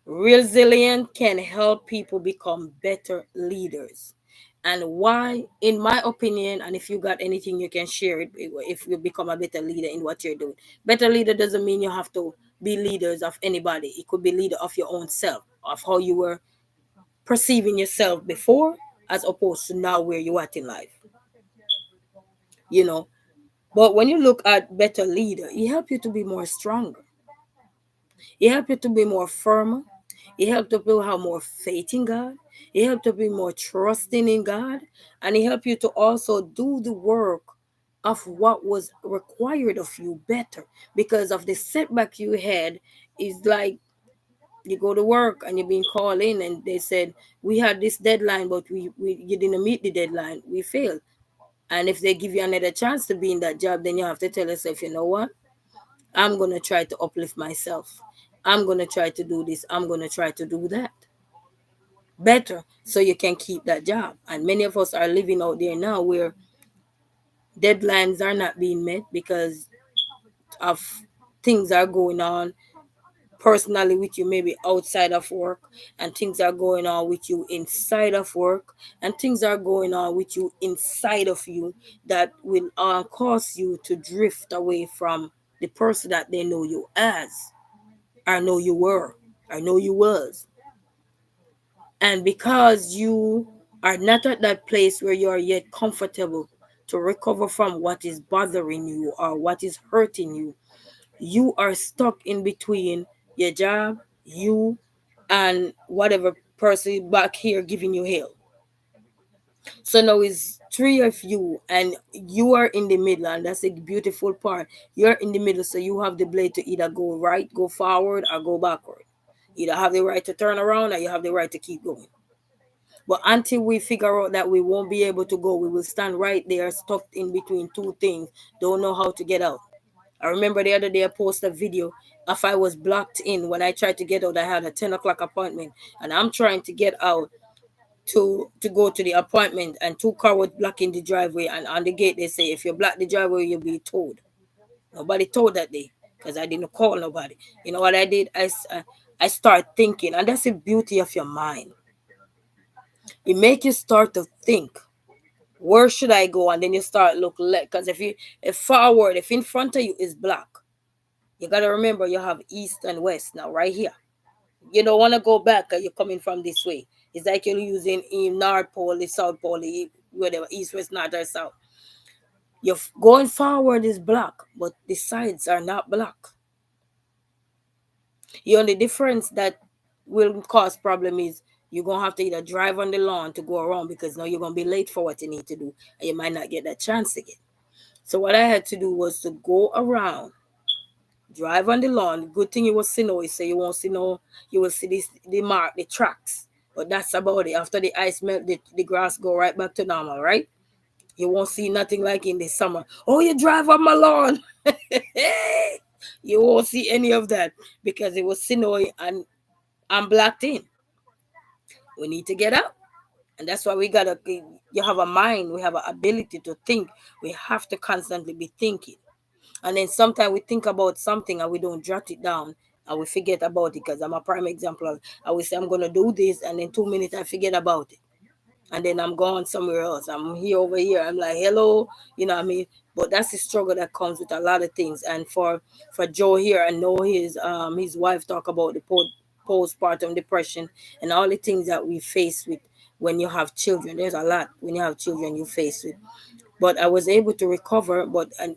Resilient can help people become better leaders. And why, in my opinion, and if you got anything you can share it, if you become a better leader in what you're doing. Better leader doesn't mean you have to be leaders of anybody. It could be leader of your own self, of how you were perceiving yourself before, as opposed to now where you at in life. You know. But when you look at better leader, it helps you to be more stronger. It helps you to be more firmer. It helps you to have more faith in God. It helps you to be more trusting in God. And it helps you to also do the work of what was required of you better. Because of the setback you had, is like you go to work and you're being called in and they said, we had this deadline, but we you didn't meet the deadline. We failed. And if they give you another chance to be in that job, then you have to tell yourself, you know what? I'm going to try to uplift myself. I'm going to try to do this. I'm going to try to do that better so you can keep that job. And many of us are living out there now where deadlines are not being met because of things are going on personally with you, maybe outside of work, and things are going on with you inside of work, and things are going on with you inside of you that will cause you to drift away from the person that they know you as. I know you were. I know you was. And because you are not at that place where you are yet comfortable to recover from what is bothering you or what is hurting you, you are stuck in between your job, you, and whatever person back here giving you hell. So now it's three of you, and you are in the middle, and that's a beautiful part. You're in the middle, so you have the blade to either go right, go forward, or go backward. Either have the right to turn around, or you have the right to keep going. But until we figure out that we won't be able to go, we will stand right there, stuck in between two things, don't know how to get out. I remember the other day I posted a video if I was blocked in when I tried to get out. I had a 10 o'clock appointment, and I'm trying to get out to go to the appointment, and two cars were blocking the driveway, and on the gate they say if you block the driveway you'll be towed. Nobody told that day because I didn't call nobody. You know what I did? I start thinking, and that's the beauty of your mind. It make you start to think, where should I go? And then you start look left, because if forward, if in front of you is black, you got to remember you have east and west now right here. You don't want to go back because you're coming from this way. It's like you're using in North Pole, the South Pole, whatever, east, west, north, or south. You're going forward is black, but the sides are not black. The only difference that will cause problem is you're going to have to either drive on the lawn to go around, because now you're going to be late for what you need to do, and you might not get that chance again. So what I had to do was to go around, drive on the lawn. Good thing it was snow, so you won't see no, you will see the mark, the tracks. But that's about it. After the ice melt, the grass go right back to normal, right? You won't see nothing like in the summer. Oh, you drive on my lawn. You won't see any of that because it was snowy and I'm blocked in. We need to get out. And that's why we gotta, you have a mind, we have an ability to think. We have to constantly be thinking. And then sometimes we think about something and we don't jot it down and we forget about it. Because I'm a prime example. I will say I'm gonna do this, and then 2 minutes I forget about it, and then I'm gone somewhere else. I'm here over here. I'm like, hello, you know what I mean? But that's the struggle that comes with a lot of things. And for Joe here, I know his wife talk about the postpartum depression and all the things that we face with when you have children. There's a lot when you have children you face with. But I was able to recover, but and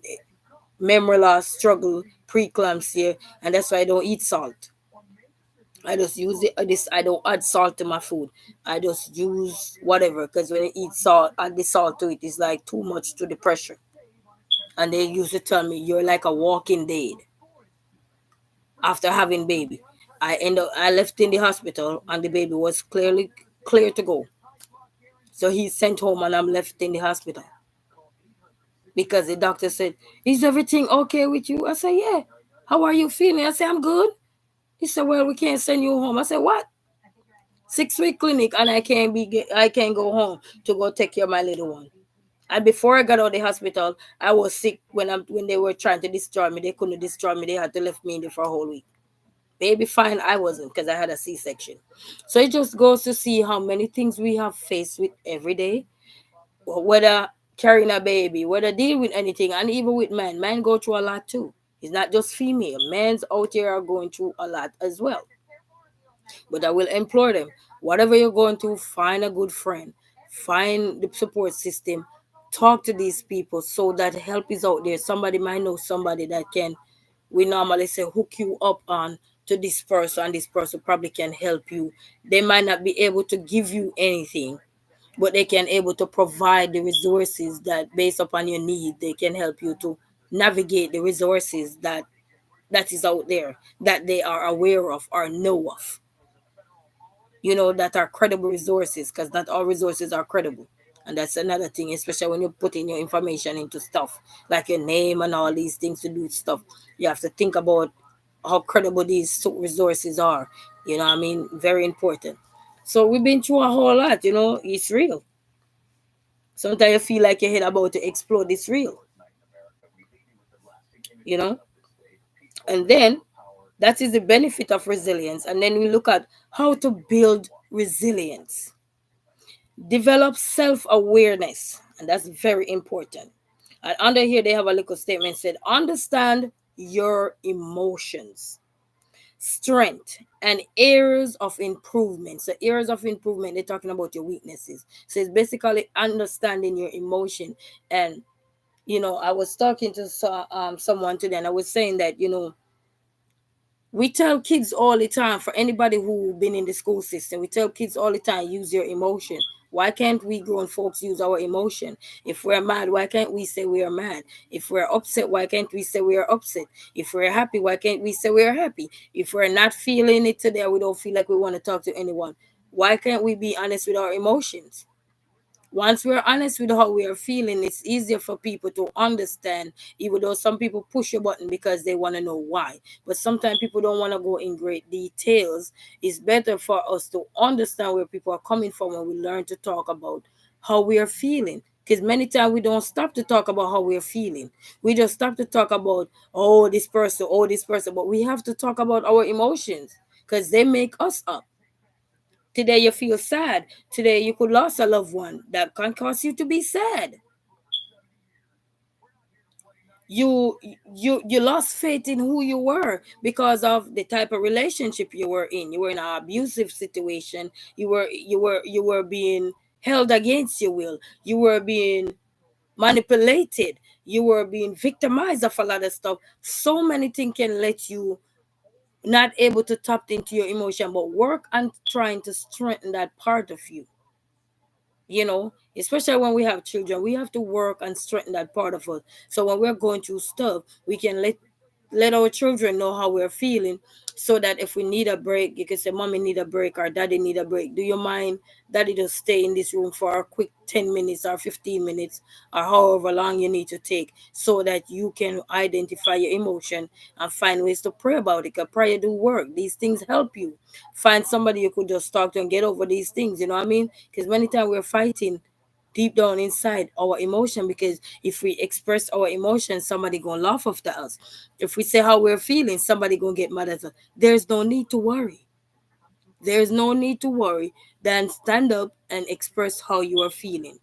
memory loss, struggle, preeclampsia, and that's why I don't eat salt. I just use it. This I don't add salt to my food. I just use whatever, because when you eat salt, add the salt to it, it's like too much to the pressure. And they used to tell me you're like a walking dead after having baby. I left in the hospital and the baby was clearly clear to go. So he's sent home and I'm left in the hospital because the doctor said, "Is everything okay with you?" I said, "Yeah." "How are you feeling?" I said, "I'm good." He said, "Well, we can't send you home." I said, "What?" 6 week clinic and I can't go home to go take care of my little one. And before I got out of the hospital, I was sick when they were trying to destroy me. They couldn't destroy me. They had to left me in there for a whole week. Baby fine, I wasn't because I had a C-section. So it just goes to see how many things we have faced with every day, whether carrying a baby, whether dealing with anything, and even with men. Men go through a lot too. It's not just female. Men's out here are going through a lot as well. But I will implore them, whatever you're going to, find a good friend, find the support system, talk to these people so that help is out there. Somebody might know somebody that can, we normally say, hook you up on to this person, and this person probably can help you. They might not be able to give you anything, but they can able to provide the resources that based upon your need, they can help you to navigate the resources that is out there that they are aware of or know of, that are credible resources, because not all resources are credible. And that's another thing, especially when you're putting your information into stuff like your name and all these things to do stuff. You have to think about how credible these resources are. You know what I mean? Very important. So we've been through a whole lot, it's real. Sometimes you feel like your head about to explode. It's real, you know? And then that is the benefit of resilience. And then we look at how to build resilience. Develop self awareness, and that's very important. And under here, they have a little statement said, understand your emotions, strength, and areas of improvement. So, areas of improvement, they're talking about your weaknesses. So, it's basically understanding your emotion. And, I was talking to someone today, and I was saying that, we tell kids all the time, for anybody who been in the school system, we tell kids all the time, use your emotion. Why can't we grown folks use our emotion? If we're mad, why can't we say we are mad? If we're upset, why can't we say we are upset? If we're happy, why can't we say we are happy? If we're not feeling it today, we don't feel like we want to talk to anyone, why can't we be honest with our emotions? Once we're honest with how we are feeling, it's easier for people to understand, even though some people push your button because they want to know why. But sometimes people don't want to go in great details. It's better for us to understand where people are coming from when we learn to talk about how we are feeling. Because many times we don't stop to talk about how we're feeling. We just stop to talk about, oh, this person. But we have to talk about our emotions because they make us up. Today you feel sad. Today you could lose a loved one. That can cause you to be sad. You lost faith in who you were because of the type of relationship you were in. You were in an abusive situation. You were being held against your will. You were being manipulated. You were being victimized of a lot of stuff. So many things can let you not able to tap into your emotion, but work on trying to strengthen that part of you. Especially when we have children, we have to work and strengthen that part of us. So when we're going through stuff, we can let let our children know how we're feeling, so that if we need a break, you can say, mommy need a break or daddy need a break. Do you mind daddy just stay in this room for a quick 10 minutes or 15 minutes or however long you need to take, so that you can identify your emotion and find ways to pray about it? Because prayer do work. These things help you. Find somebody you could just talk to and get over these things. You know what I mean? Because many times we're fighting deep down inside our emotion, because if we express our emotions, somebody gonna laugh after us. If we say how we're feeling, somebody gonna get mad at us. There's no need to worry. There's no need to worry. Then stand up and express how you are feeling.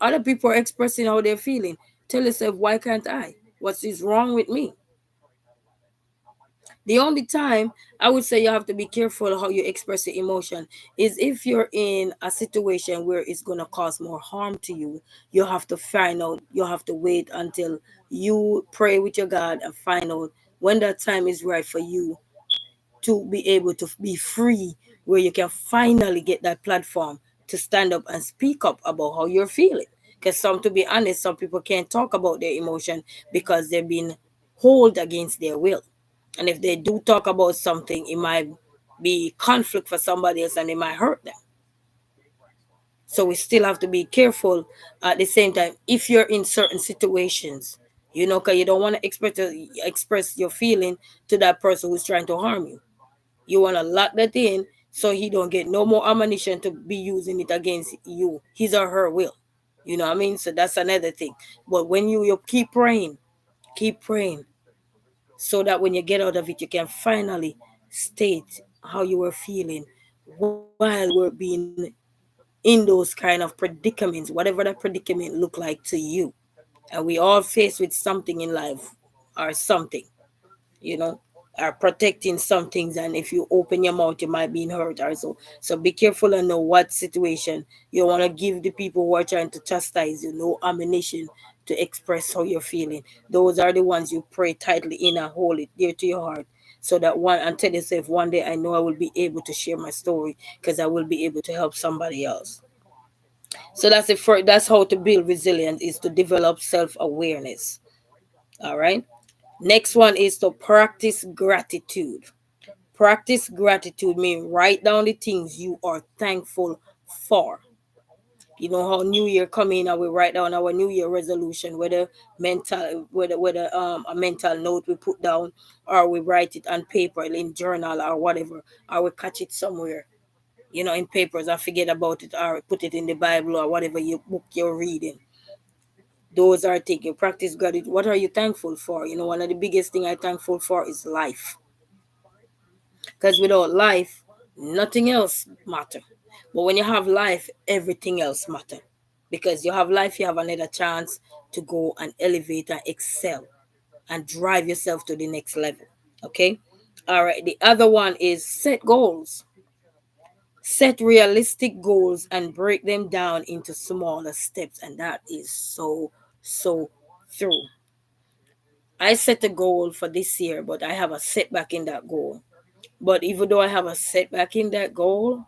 Other people are expressing how they're feeling. Tell yourself, why can't I? What is wrong with me? The only time I would say you have to be careful how you express your emotion is if you're in a situation where it's going to cause more harm to you. You have to find out, you have to wait until you pray with your God and find out when that time is right for you to be able to be free, where you can finally get that platform to stand up and speak up about how you're feeling. Because to be honest, some people can't talk about their emotion because they've been held against their will. And if they do talk about something, it might be conflict for somebody else and it might hurt them. So we still have to be careful at the same time if you're in certain situations, because you don't want to express your feeling to that person who's trying to harm you. You want to lock that in so he don't get no more ammunition to be using it against you, his or her will. You know what I mean? So that's another thing. But when you keep praying, so that when you get out of it, you can finally state how you were feeling while we're being in those kind of predicaments, whatever that predicament look like to you. And we all faced with something in life, or something, you know, are protecting some things. And if you open your mouth, you might be hurt or so. So be careful and know what situation you want to give the people who are trying to chastise you no ammunition to express how you're feeling. Those are the ones you pray tightly in and hold it dear to your heart. So that one, and tell yourself, one day I know I will be able to share my story because I will be able to help somebody else. So that's it. That's how to build resilience, is to develop self-awareness. All right. Next one is to practice gratitude. Practice gratitude means write down the things you are thankful for. You know how New Year come in and we write down our New Year resolution, whether a mental note we put down, or we write it on paper in journal or whatever, or we catch it somewhere, in papers, and forget about it, or put it in the Bible or whatever you book you're reading. Those are things you practice gratitude. What are you thankful for? One of the biggest thing I'm thankful for is life. Because without life, nothing else matter. But when you have life, everything else matter. Because you have life, you have another chance to go and elevate and excel and drive yourself to the next level. Okay? All right. The other one is set goals. Set realistic goals and break them down into smaller steps. And that is so true. I set a goal for this year, but I have a setback in that goal. But even though I have a setback in that goal,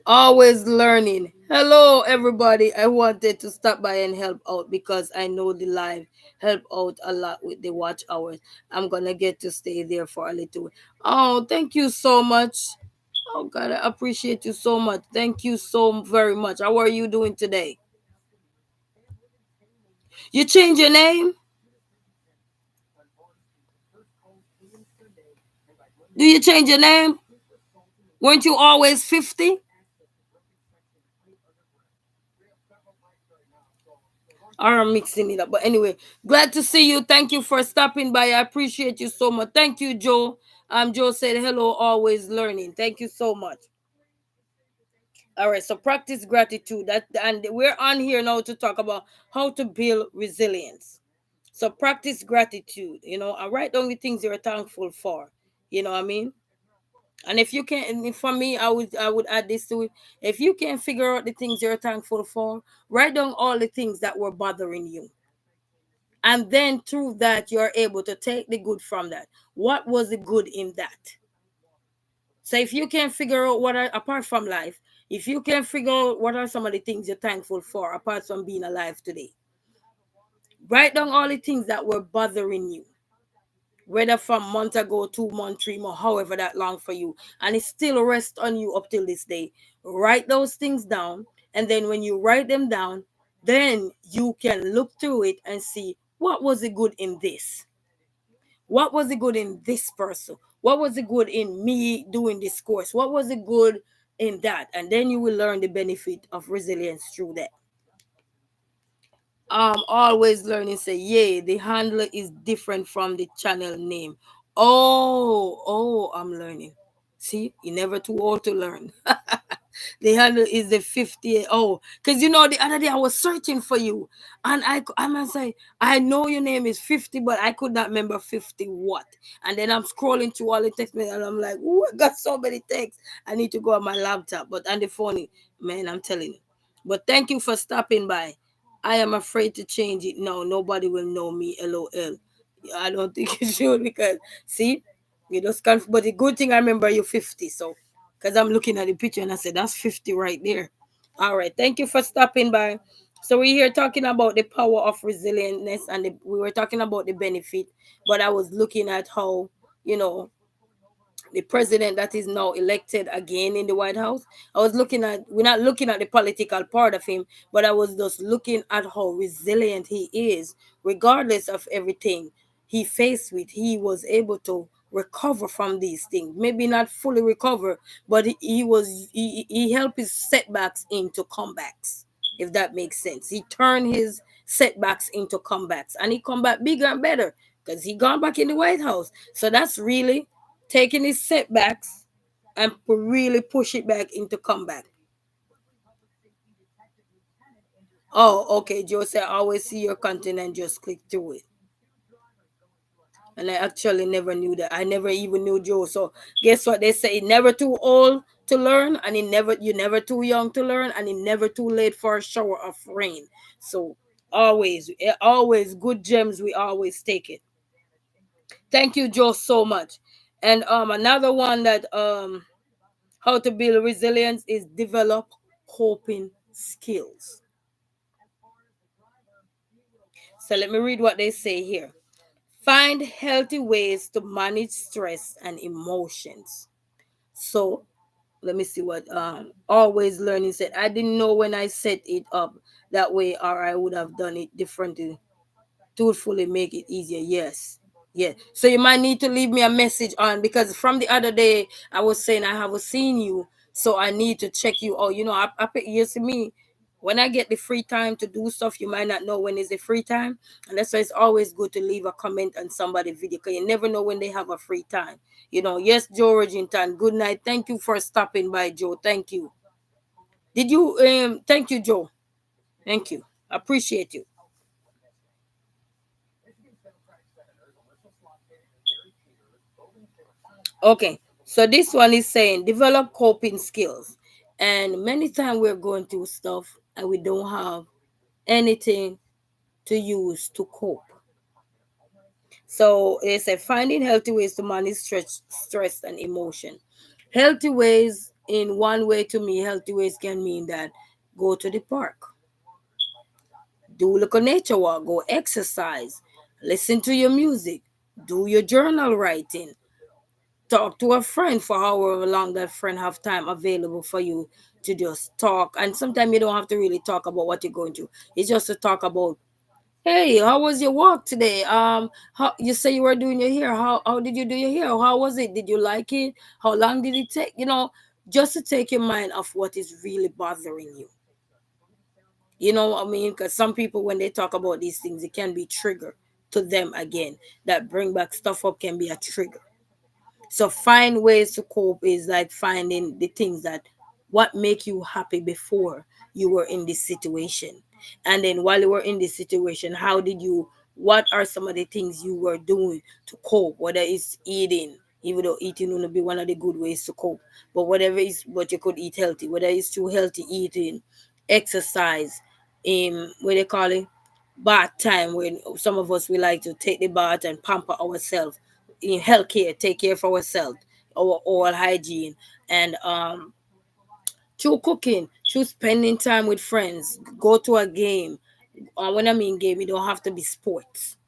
always learning. Hello, everybody. I wanted to stop by and help out because I know the live help out a lot with the watch hours. I'm going to get to stay there for a little. Oh, thank you so much. Oh, God, I appreciate you so much. Thank you so very much. How are you doing today? You change your name? Do you change your name? Weren't you always 50? Or I'm mixing it up. But anyway, glad to see you. Thank you for stopping by. I appreciate you so much. Thank you, Joe. Joe said hello, always learning. Thank you so much. All right, so practice gratitude. And we're on here now to talk about how to build resilience. So practice gratitude, and write down the things you're thankful for. You know what I mean? And if you can, and for me, I would add this to it. If you can figure out the things you're thankful for, write down all the things that were bothering you. And then through that, you're able to take the good from that. What was the good in that? So if you can figure out apart from life, if you can figure out what are some of the things you're thankful for apart from being alive today, Write down all the things that were bothering you, whether from month ago, 2 months, 3 months, however that long for you, and it still rests on you up till this day. Write those things down, and then when you write them down, then you can look through it and see what was it good in this, what was it good in this person, what was it good in me doing this course, what was it good in that, and then you will learn the benefit of resilience through that. Always learning say, yeah, the handler is different from the channel name. I'm learning. See, you're never too old to learn. The handle is the 50. Oh, because the other day I was searching for you, and I must say, I know your name is 50, but I could not remember 50 what. And then I'm scrolling through all the text messages, and I'm like, oh, I got so many texts. I need to go on my laptop, but on the phone, man, I'm telling you. But thank you for stopping by. I am afraid to change it. No, nobody will know me. LOL. I don't think you should, because see, you just can't. But the good thing, I remember you're 50. So, because I'm looking at the picture and I said, that's 50 right there. All right. Thank you for stopping by. So, we're here talking about the power of resilientness, and we were talking about the benefit, but I was looking at how, you know, the president that is now elected again in the White House. We're not looking at the political part of him, but I was just looking at how resilient he is, regardless of everything he faced with. He was able to recover from these things. Maybe not fully recover, but he helped his setbacks into comebacks, if that makes sense. He turned his setbacks into comebacks, and he come back bigger and better because he gone back in the White House. So that's really taking his setbacks and really push it back into comeback. Oh, okay. Joe said, I always see your content and just click through it. And I actually never knew that. I never even knew Joe. So guess what? They say never too old to learn, and you're never too young to learn, and it's never too late for a shower of rain. So always good gems. We always take it. Thank you, Joe, so much. And another one that how to build resilience is develop coping skills. So let me read what they say here. Find healthy ways to manage stress and emotions. So let me see what always learning said. I didn't know when I set it up that way, or I would have done it differently. Truthfully make it easier. Yes. Yeah. So you might need to leave me a message on, because from the other day I was saying I haven't seen you. So I need to check you. Oh, you see me. When I get the free time to do stuff, you might not know when is the free time. And that's why it's always good to leave a comment on somebody's video, because you never know when they have a free time. Yes, Joe Reginton. Good night. Thank you for stopping by, Joe. Thank you. Did you thank you, Joe. Thank you. Appreciate you. Okay, so this one is saying develop coping skills. And many times we're going through stuff and we don't have anything to use to cope. So it's a finding healthy ways to manage stress and emotion. Healthy ways, in one way, to me, healthy ways can mean that go to the park, do like a nature walk, go exercise, listen to your music, do your journal writing, talk to a friend for however long that friend have time available for you to just talk. And sometimes you don't have to really talk about what you're going through. It's just to talk about, hey, how was your walk today? How you say you were doing your hair? How did you do your hair? How was it? Did you like it? How long did it take? Just to take your mind off what is really bothering you. You know what I mean? Because some people, when they talk about these things, it can be trigger to them again. That bring back stuff up can be a trigger. So find ways to cope is like finding the things that what make you happy before you were in this situation. And then while you were in this situation, what are some of the things you were doing to cope? Whether it's eating, even though eating will be one of the good ways to cope. But whatever is what you could eat healthy, whether it's too healthy eating, exercise, what they call it, bath time, when some of us we like to take the bath and pamper ourselves in healthcare, take care of ourselves, our oral hygiene, and through cooking, through spending time with friends, go to a game, When I mean game, it don't have to be sports.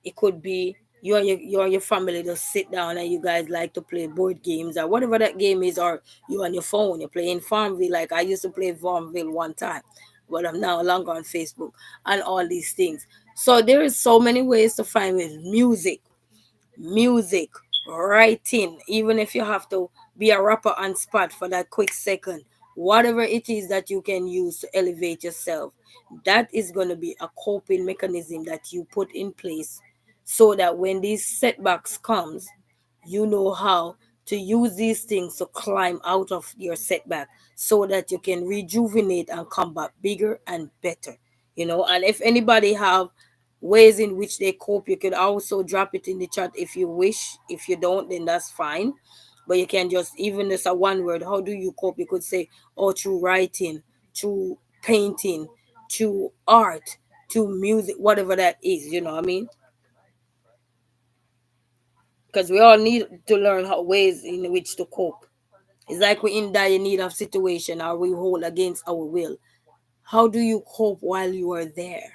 It could be you and your family just sit down and you guys like to play board games or whatever that game is, or you on your phone, you're playing Farmville. Like I used to play Farmville one time, but I'm now longer on Facebook and all these things. So there is so many ways to find with music, writing, even if you have to be a rapper on spot for that quick second, whatever it is that you can use to elevate yourself, that is going to be a coping mechanism that you put in place so that when these setbacks comes, you know how to use these things to climb out of your setback so that you can rejuvenate and come back bigger and better. And if anybody have ways in which they cope, you could also drop it in the chat if you wish. If you don't, then that's fine. But you can just, even as a one word, how do you cope? You could say, oh, through writing, through painting, through art, to music, whatever that is. You know what I mean? Because we all need to learn how ways in which to cope. It's like we're in dire need of situation or we hold against our will. How do you cope while you are there?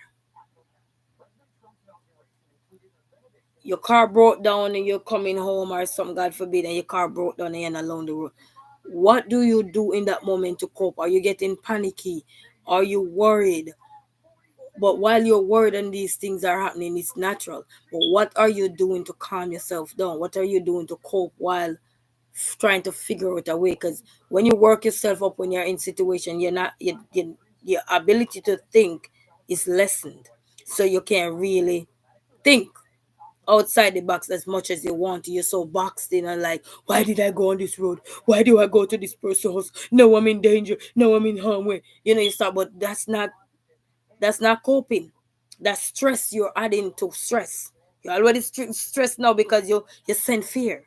Your car broke down and you're coming home or some, God forbid, and your car broke down and you're along the road. What do you do in that moment to cope? Are you getting panicky? Are you worried? But while you're worried and these things are happening, it's natural. But what are you doing to calm yourself down? What are you doing to cope while trying to figure out a way? Because when you work yourself up, when you're in situation, you're not your ability to think is lessened, so you can't really think outside the box as much as you want to. You're so boxed in and like, why did I go on this road? Why do I go to this person's house? No, I'm in danger. No, I'm in harm way. You start, but that's not coping. That's stress you're adding to stress. You're already stressed now because you send fear,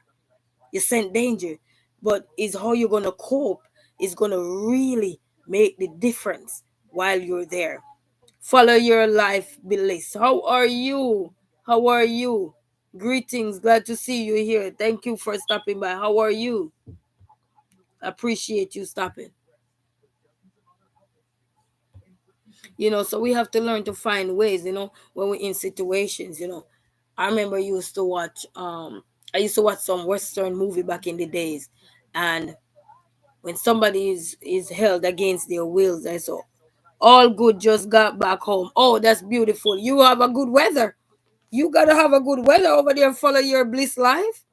you send danger. But is how you're gonna cope is gonna really make the difference while you're there. Follow your life bliss. How are you? How are you? Greetings. Glad to see you here. Thank you for stopping by. How are you? Appreciate you stopping. So we have to learn to find ways, when we're in situations. I remember I used to watch some Western movie back in the days, and when somebody is held against their wills, I saw all good just got back home. Oh, that's beautiful. You have a good weather. You gotta have a good weather over there. Follow your bliss life.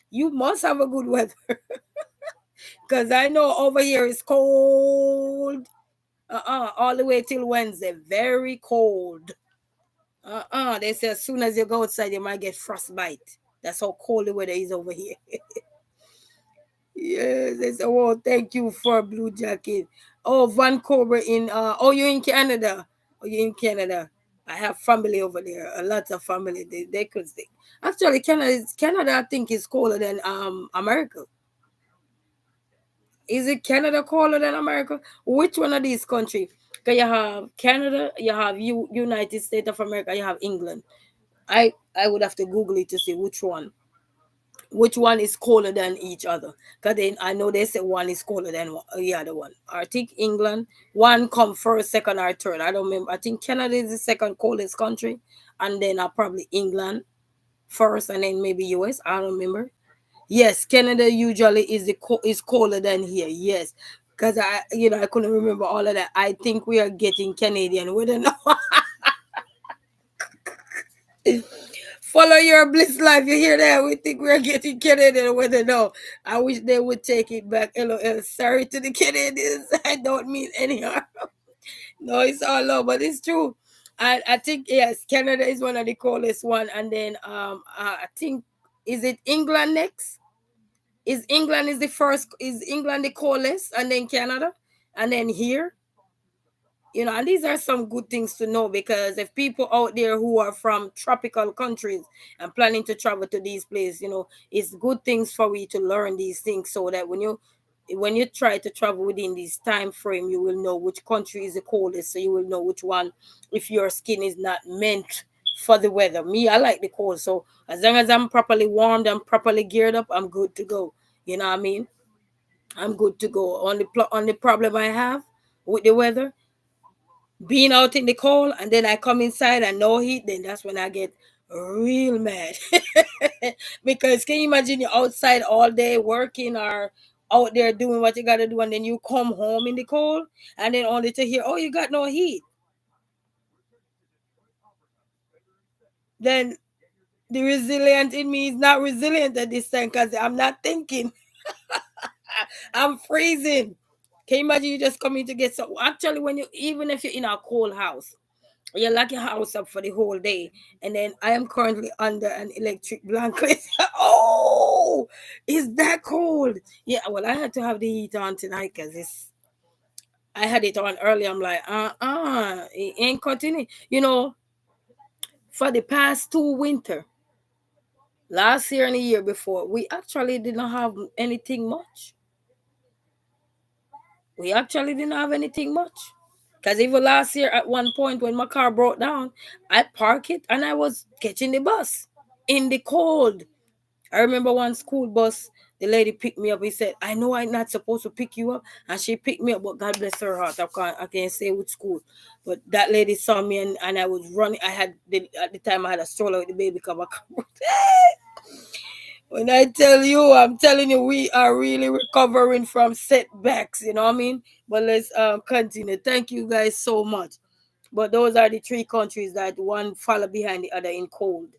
You must have a good weather, because I know over here it's cold. All the way till Wednesday, very cold. They say as soon as you go outside, you might get frostbite. That's how cold the weather is over here. Yes, they say, oh, thank you for blue jacket. Oh, Vancouver you're in Canada. Oh, you're in Canada. I have family over there. A lot of family. They could stay. Actually, Canada, I think, is colder than America. Is it Canada colder than America? Which one of these countries? Because you have Canada, you have United States of America, you have England. I would have to Google it to see which one is colder than each other. Because then I know they say one is colder than the other one. I think England, one come first, second, or third. I don't remember. I think Canada is the second coldest country, and then probably England first, and then maybe US. I don't remember. Yes, Canada usually is colder than here. Yes, because I couldn't remember all of that. I think we are getting Canadian weather now. Follow your bliss life. You hear that? We think we're getting Canadian weather now. I wish they would take it back. LOL. Sorry to the Canadians. I don't mean any harm. No, it's all love, but it's true. I think yes, Canada is one of the coldest one, and then I think, is it England next? Is England the coldest, and then Canada, and then here? And these are some good things to know, because if people out there who are from tropical countries and planning to travel to these places, it's good things for we to learn these things, so that when you try to travel within this time frame, you will know which country is the coldest, so you will know which one, if your skin is not meant for the weather. Me, I like the cold, so as long as I'm properly warmed and properly geared up, I'm good to go. You know what I mean? I'm good to go. Only problem I have with the weather, being out in the cold, and then I come inside and no heat, then that's when I get real mad. Because can you imagine you're outside all day working or out there doing what you gotta do, and then you come home in the cold, and then only to hear, oh, you got no heat. Then the resilient in me is not resilient at this time because I'm not thinking. I'm freezing. Can you imagine you just coming to get some? Actually, when you, even if you're in a cold house, you lock your house up for the whole day, and then I am currently under an electric blanket. Oh, is that cold? Yeah, well, I had to have the heat on tonight because it's. I had it on early. I'm like, it ain't cutting it. For the past two winter, last year and the year before, we actually didn't have anything much. We actually didn't have anything much. Because even last year, at one point when my car broke down, I parked it and I was catching the bus in the cold. I remember one school bus, the lady picked me up. He said, I know I'm not supposed to pick you up. And she picked me up, but God bless her heart. I can't say which school. But that lady saw me, and I was running. At the time, I had a stroller with the baby cover. When I tell you, I'm telling you, we are really recovering from setbacks. You know what I mean? But let's continue. Thank you guys so much. But those are the three countries that one follow behind the other in cold.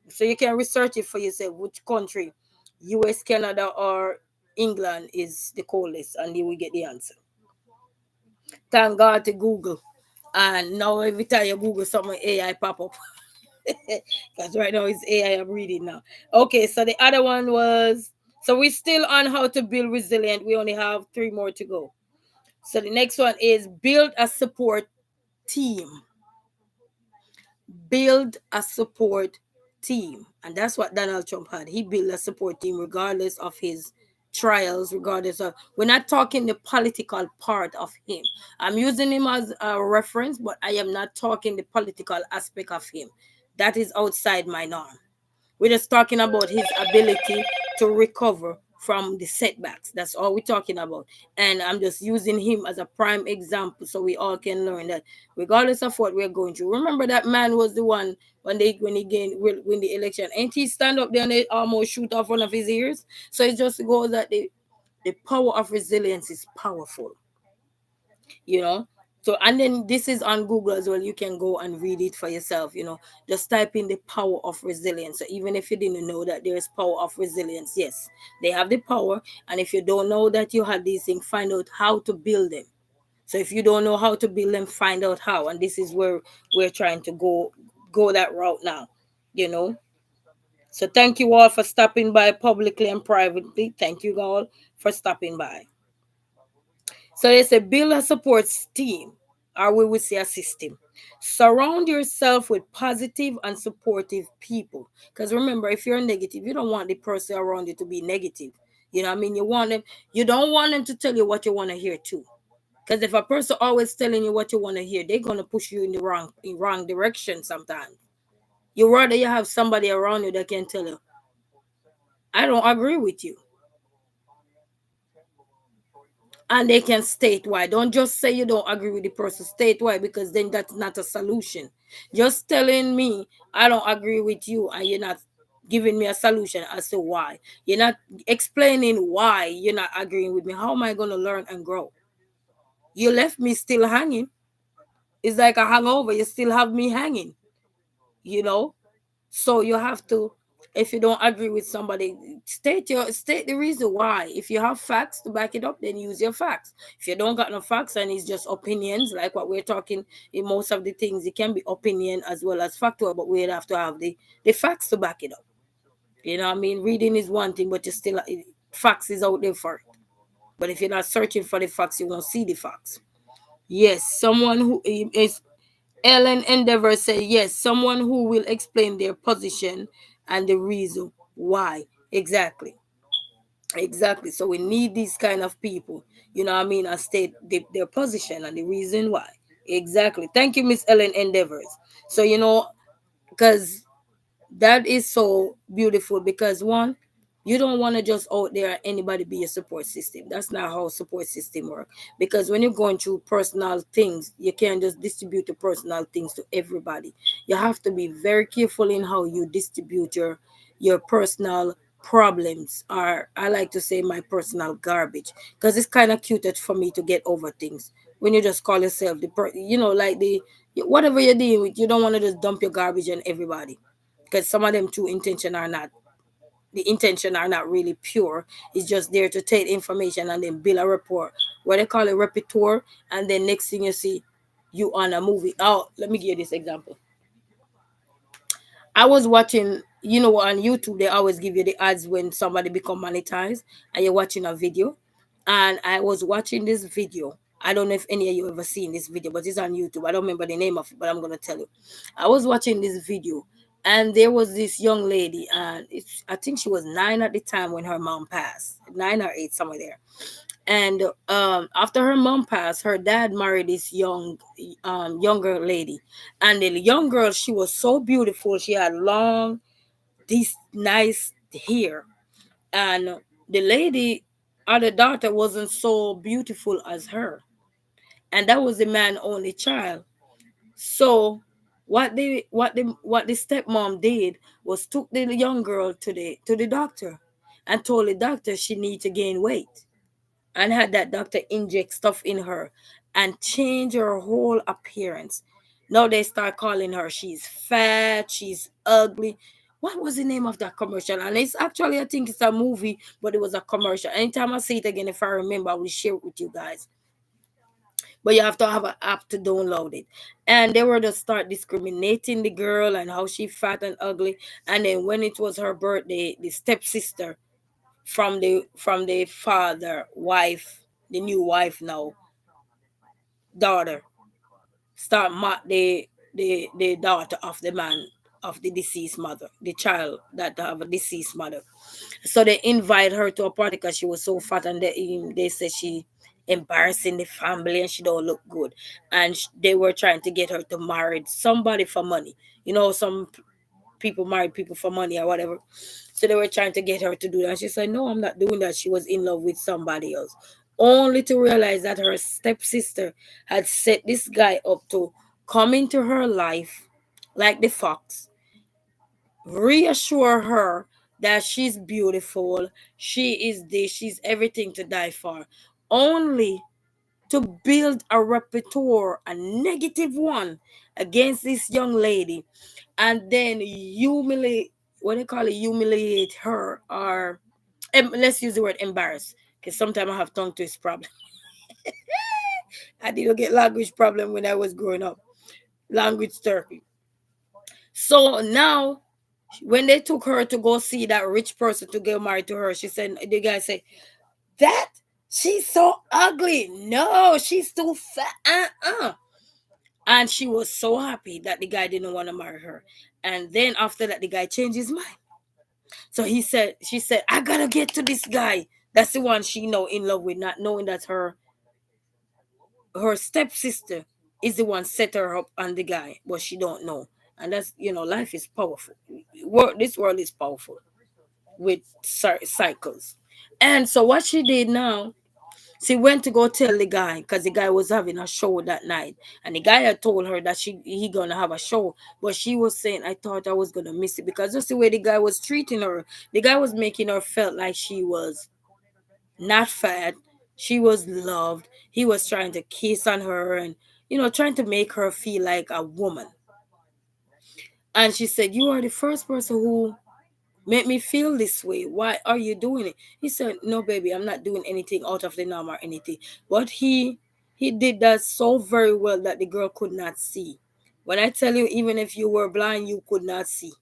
So you can research it for yourself. Which country, U.S., Canada, or England, is the coldest, and you will get the answer. Thank God to Google. And now every time you Google something, AI pop up. Because right now it's AI I'm reading now. Okay, so the other one was, so we're still on how to build resilient. We only have three more to go. So the next one is build a support team. Build a support team. And that's what Donald Trump had. He built a support team regardless of his trials, regardless of, we're not talking the political part of him. I'm using him as a reference, but I am not talking the political aspect of him. That is outside my norm. We're just talking about his ability to recover from the setbacks. That's all we're talking about. And I'm just using him as a prime example so we all can learn that regardless of what we're going through. Remember that man was the one when he gained win the election. Ain't he stand up there and they almost shoot off one of his ears? So it just goes that the power of resilience is powerful. you know so, and then this is on Google as well. You can go and read it for yourself. Just type in the power of resilience. So even if you didn't know that there is power of resilience, yes, they have the power. And if you don't know that you have these things, find out how to build them. So if you don't know how to build them, find out how. And this is where we're trying to go that route now you know so thank you all for stopping by publicly and privately. Thank you all for stopping by. So they say build a support team, or we would say a system. Surround yourself with positive and supportive people. Because remember, if you're negative, you don't want the person around you to be negative. You know what I mean? You don't want them to tell you what you want to hear too. Because if a person always telling you what you want to hear, they're gonna push you in the wrong direction sometimes. You rather you have somebody around you that can tell you, I don't agree with you. And they can state why. Don't just say you don't agree with the person, state why, because then that's not a solution. Just telling me I don't agree with you and you're not giving me a solution as to why. You're not explaining why you're not agreeing with me. How am I going to learn and grow? You left me still hanging. It's like a hangover. You still have me hanging, you know? So you have to, if you don't agree with somebody, state the reason why. If you have facts to back it up, then use your facts. If you don't got no facts and it's just opinions, like what we're talking in most of the things, it can be opinion as well as factual, but we'd have to have the facts to back it up. You know what I mean? Reading is one thing, but you still facts is out there for it. But if you're not searching for the facts, you won't see the facts. Yes, someone who is Ellen Endeavor said, yes, someone who will explain their position and the reason why. Exactly. Exactly. So we need these kind of people, you know what I mean, and state their position and the reason why. Exactly. Thank you, Miss Ellen Endeavors. So, because that is so beautiful because one, You don't want to just out there anybody be a support system. That's not how support system work. Because when you're going through personal things, you can't just distribute the personal things to everybody. You have to be very careful in how you distribute your personal problems, or I like to say my personal garbage, because it's kind of cute for me to get over things. When you just call yourself like the whatever you're dealing with, you don't want to just dump your garbage on everybody, because some of them true intention are not the intention are not really pure. It's just there to take information and then build a report. What they call a repertoire, and then next thing you see, you on a movie. Oh, let me give you this example. I was watching, on YouTube they always give you the ads when somebody become monetized and you're watching a video. And I was watching this video. I don't know if any of you ever seen this video, but it's on YouTube. I don't remember the name of it, but I'm gonna tell you. I was watching this video, and there was this young lady, and I think she was 9 at the time when her mom passed, 9 or 8, somewhere there. And after her mom passed, her dad married this younger lady, and the young girl, she was so beautiful. She had long, this nice hair, and the lady or the daughter wasn't so beautiful as her, and that was the man only child. So what the stepmom did was took the young girl to the doctor and told the doctor she need to gain weight, and had that doctor inject stuff in her and change her whole appearance. Now they start calling her she's fat, she's ugly. What was the name of that commercial? And it's actually, I think it's a movie, but it was a commercial. Anytime I see it again, if I remember, I will share it with you guys. But you have to have an app to download it. And they were to start discriminating the girl and how she fat and ugly. And then when it was her birthday, the stepsister from the father wife, the new wife now, daughter, start mock the daughter of the man, of the deceased mother, the child that have a deceased mother. So they invite her to a party because she was so fat, and they said she embarrassing the family and she don't look good. And they were trying to get her to marry somebody for money. Some people marry people for money or whatever. So they were trying to get her to do that. She said, "No, I'm not doing that." She was in love with somebody else, only to realize that her stepsister had set this guy up to come into her life like the fox, reassure her that she's beautiful, she is this, she's everything to die for, only to build a repertoire, a negative one, against this young lady, and then humiliate, what they call it, humiliate her, or let's use the word embarrass, because sometimes I have tongue twist problem. I didn't get language problem when I was growing up, language therapy. So now when they took her to go see that rich person to get married to her, she said, the guy said, that she's so ugly. No, she's too fat. And she was so happy that the guy didn't want to marry her. And then after that, the guy changed his mind. So she said, I gotta get to this guy. That's the one she know in love with, not knowing that her stepsister is the one set her up on the guy, but she don't know. And that's, life is powerful. This world is powerful with cycles. And so what she did now, she went to go tell the guy, because the guy was having a show that night, and the guy had told her that he gonna have a show, but she was saying, I thought I was gonna miss it, because just the way the guy was treating her, the guy was making her felt like she was not fat, she was loved. He was trying to kiss on her and trying to make her feel like a woman. And she said, you are the first person who made me feel this way. Why are you doing it? He said, no, baby, I'm not doing anything out of the norm or anything. But he did that so very well that the girl could not see. When I tell you, even if you were blind, you could not see.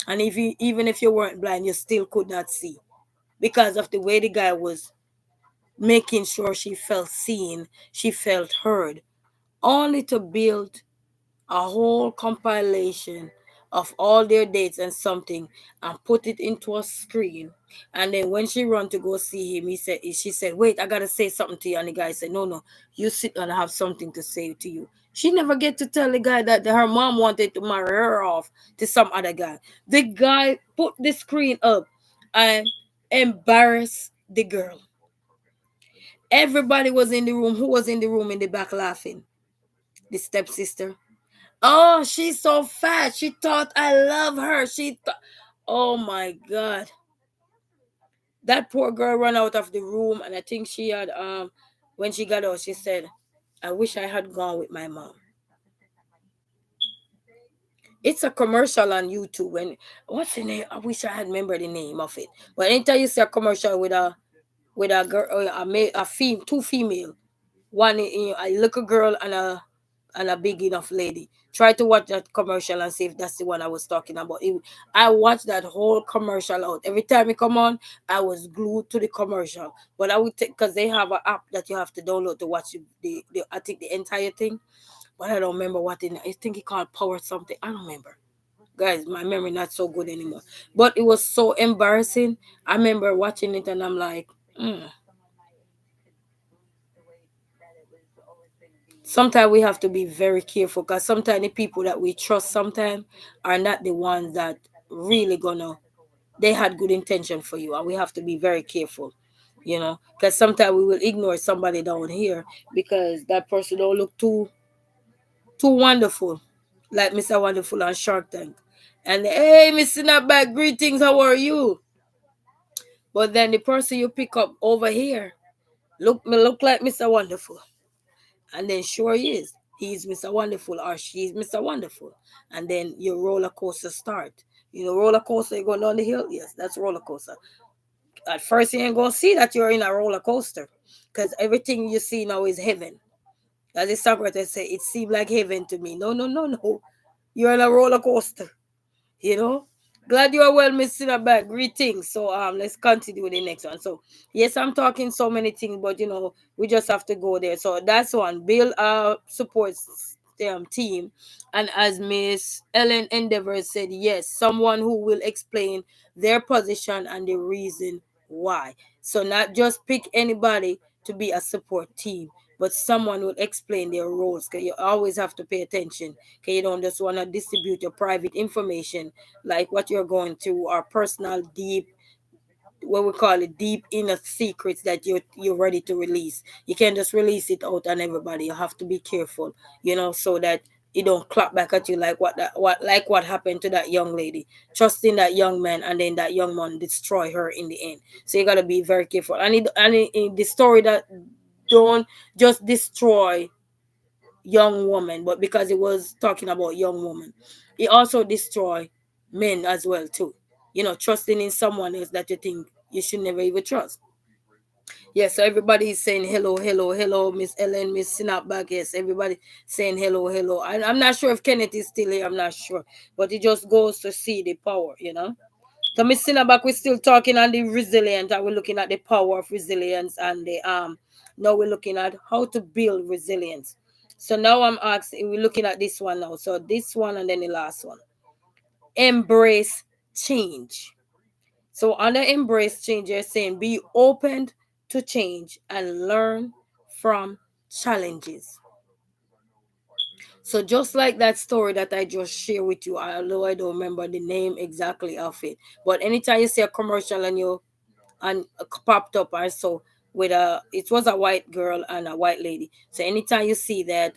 And even if you weren't blind, you still could not see, because of the way the guy was making sure she felt seen, she felt heard, only to build a whole compilation of all their dates and something, and put it into a screen. And then when she run to go see him, she said, wait, I gotta say something to you. And the guy said, no, no, you sit and I have something to say to you. She never get to tell the guy that her mom wanted to marry her off to some other guy. The guy put the screen up, and Embarrass the girl. Everybody was in the room. Who was in the room in the back laughing? The stepsister. Oh, she's so fat. She thought I love her. She thought, oh my God. That poor girl ran out of the room, and I think she had when she got out, she said, I wish I had gone with my mom. It's a commercial on YouTube, and what's the name? I wish I had remembered the name of it. But anytime you see a commercial with a girl, two female, one a little girl and a big enough lady. Try to watch that commercial and see if that's the one I was talking about. I watched that whole commercial out. Every time it come on, I was glued to the commercial. But I would take, because they have an app that you have to download to watch the I think the entire thing. But I don't remember what I think it called Power something. I don't remember. Guys, my memory not so good anymore. But it was so embarrassing. I remember watching it and I'm like, sometimes we have to be very careful, because sometimes the people that we trust sometimes are not the ones that really gonna they had good intention for you, and we have to be very careful, because sometimes we will ignore somebody down here because that person don't look too wonderful, like Mr. Wonderful on Shark Tank. And hey, Mr. Snapback, greetings, how are you? But then the person you pick up over here look like Mr. Wonderful. And then sure he is. He's Mr. Wonderful or she's Mr. Wonderful. And then your roller coaster start. Roller coaster, you go down the hill? Yes, that's roller coaster. At first you ain't gonna see that you're in a roller coaster, because everything you see now is heaven. As the songwriter say, it seemed like heaven to me. No, no, no, no. You're in a roller coaster. you know. Glad you are well, Miss Sinabag. Greetings. So let's continue with the next one. So yes, I'm talking so many things, but we just have to go there. So that's one. Build a support team. And as Miss Ellen Endeavor said, yes, someone who will explain their position and the reason why. So not just pick anybody to be a support team, but someone will explain their roles. Because you always have to pay attention. Okay, you don't just want to distribute your private information, like what you're going through, or personal deep, what we call it, deep inner secrets that you're ready to release. You can't just release it out on everybody. You have to be careful, so that it don't clap back at you, like what happened to that young lady, trusting that young man, and then that young man destroy her in the end. So you got to be very careful. And the story that don't just destroy young woman, but because it was talking about young woman, it also destroy men as well too. Trusting in someone else that you think you should never even trust. Yes, so everybody is saying hello, hello, hello, Miss Ellen, Miss Snapback. Yes, everybody saying hello, hello. I'm not sure if Kenneth is still here. I'm not sure, but it just goes to see the power. So Miss Snapback, we're still talking on the resilience, and we're looking at the power of resilience, and the now we're looking at how to build resilience. So now I'm asking, we're looking at this one now. So this one and then the last one. Embrace change. So under embrace change, you're saying be open to change and learn from challenges. So just like that story that I just shared with you, although I don't remember the name exactly of it, but anytime you see a commercial and popped up, and so with it was a white girl and a white lady. So anytime you see that,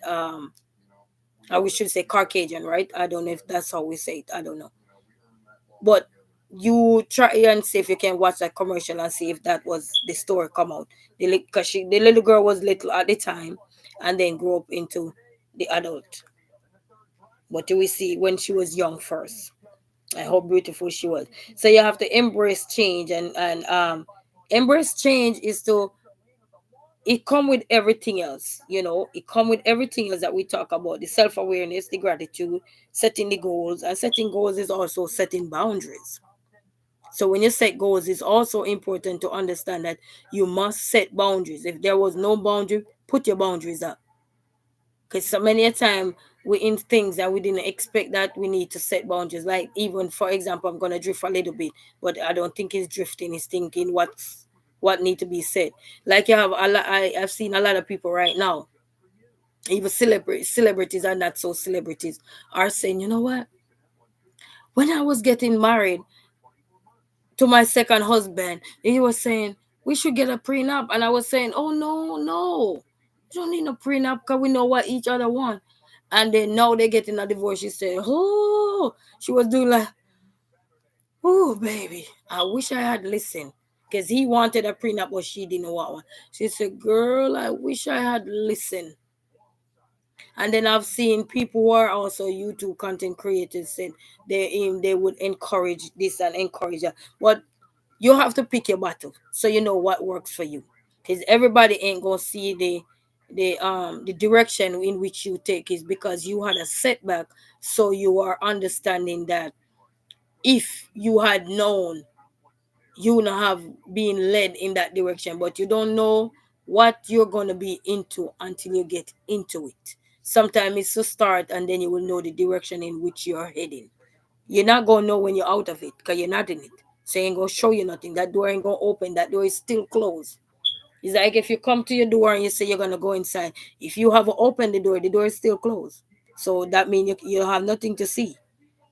we should say Caucasian, right? I don't know if that's how we say it. I don't know. But you try and see if you can watch that commercial and see if that was the story come out. Because the little girl was little at the time, and then grew up into the adult. But you will see when she was young first, and how beautiful she was. So you have to embrace change, and embrace change is to, it come with everything else. It come with everything else that we talk about: the self-awareness, the gratitude, setting the goals. And setting goals is also setting boundaries. So when you set goals, it's also important to understand that you must set boundaries. If there was no boundary, put your boundaries up. Because so many a time we in things that we didn't expect, that we need to set boundaries. Like, even for example, I'm gonna drift a little bit, but I don't think it's drifting. It's thinking what need to be said. Like, you have a lot. I've seen a lot of people right now, even celebrities and not so celebrities, are saying, you know what? When I was getting married to my second husband. He was saying, we should get a prenup. And I was saying, oh, no, no. You don't need a prenup because we know what each other want. And then now they're getting a divorce. She said, oh, she was doing like, oh, baby, I wish I had listened. Because he wanted a prenup, but she didn't want one. She said, girl, I wish I had listened. And then I've seen people who are also YouTube content creators said they would encourage this and encourage that. But you have to pick your battle so you know what works for you. Because everybody ain't gonna see the direction in which you take is because you had a setback. So you are understanding that if you had known, you would not have been led in that direction, but you don't know what you're gonna be into until you get into it. Sometimes it's to start and then you will know the direction in which you're heading. You're not gonna know when you're out of it because you're not in it. So it ain't gonna show you nothing. That door ain't gonna open. That door is still closed. It's like if you come to your door and you say you're gonna go inside. If you haven't opened the door is still closed. So that means you have nothing to see.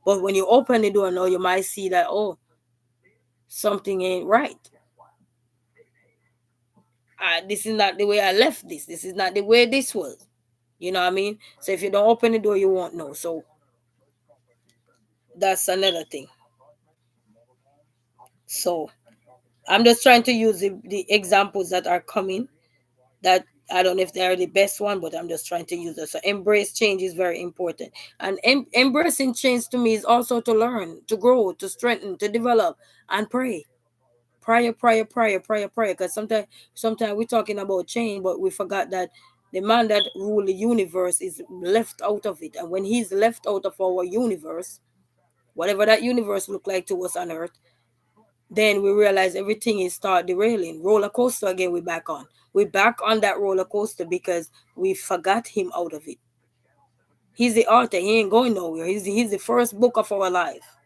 But when you open the door now, you might see that, oh, something ain't right. This is not the way I left this. This is not the way this was. You know what I mean? So if you don't open the door, you won't know. So that's another thing. So I'm just trying to use the examples that are coming, that I don't know if they're the best one, but I'm just trying to use it. So embrace change is very important. And embracing change to me is also to learn, to grow, to strengthen, to develop, and pray. Prayer. Because sometimes we're talking about change, but we forgot that the man that rule the universe is left out of it. And when he's left out of our universe, whatever that universe look like to us on earth, then we realize everything is start derailing. Roller coaster again, we're back on. We're back on that roller coaster because we forgot him out of it. He's the author. He ain't going nowhere. He's the first book of our life.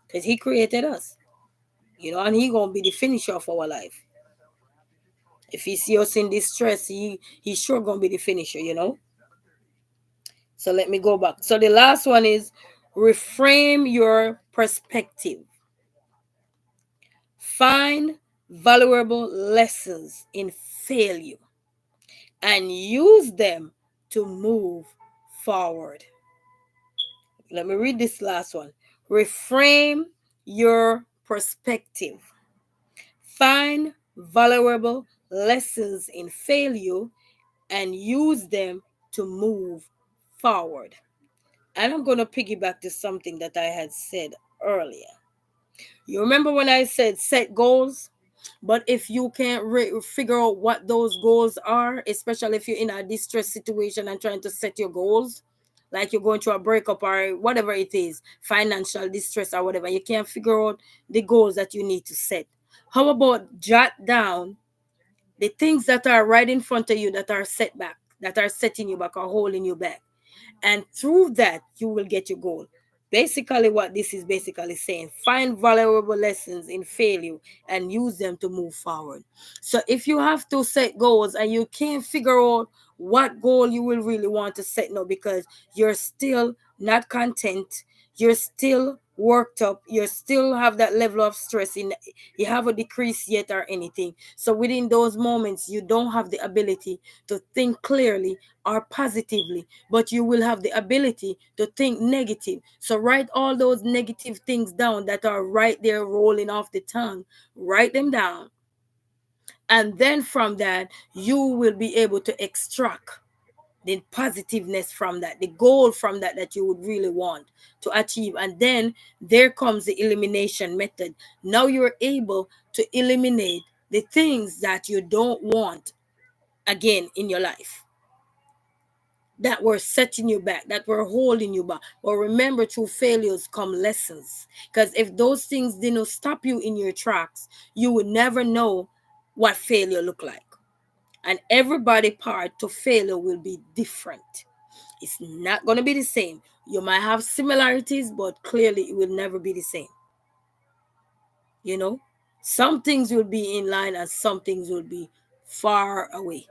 Because he created us. And he gonna be the finisher of our life. If he see us in distress, he's sure gonna be the finisher. So let me go back. So the last one is reframe your perspective. Find valuable lessons in failure and use them to move forward. Let me read this last one. Reframe your perspective. Find valuable lessons in failure and use them to move forward. And I'm going to piggyback to something that I had said earlier. You remember when I said set goals? But if you can't figure out what those goals are, especially if you're in a distress situation and trying to set your goals, like you're going through a breakup or whatever it is, financial distress or whatever, you can't figure out the goals that you need to set. How about jot down the things that are right in front of you that are set back, that are setting you back or holding you back? And through that, you will get your goal. Basically, what this is basically saying, find valuable lessons in failure and use them to move forward. So if you have to set goals and you can't figure out what goal you will really want to set now because you're still not content, you're still worked up, you still have that level of stress, you haven't decreased yet or anything. So within those moments, you don't have the ability to think clearly or positively, but you will have the ability to think negative. So write all those negative things down that are right there rolling off the tongue. Write them down. And then from that, you will be able to extract the positiveness from that, the goal from that you would really want to achieve. And then there comes the elimination method. Now you're able to eliminate the things that you don't want again in your life, that were setting you back, that were holding you back. But remember, through failures come lessons. Because if those things didn't stop you in your tracks, you would never know what failure looked like. And everybody part to failure will be different. It's not going to be the same. You might have similarities, but clearly it will never be the same. Some things will be in line and some things will be far away.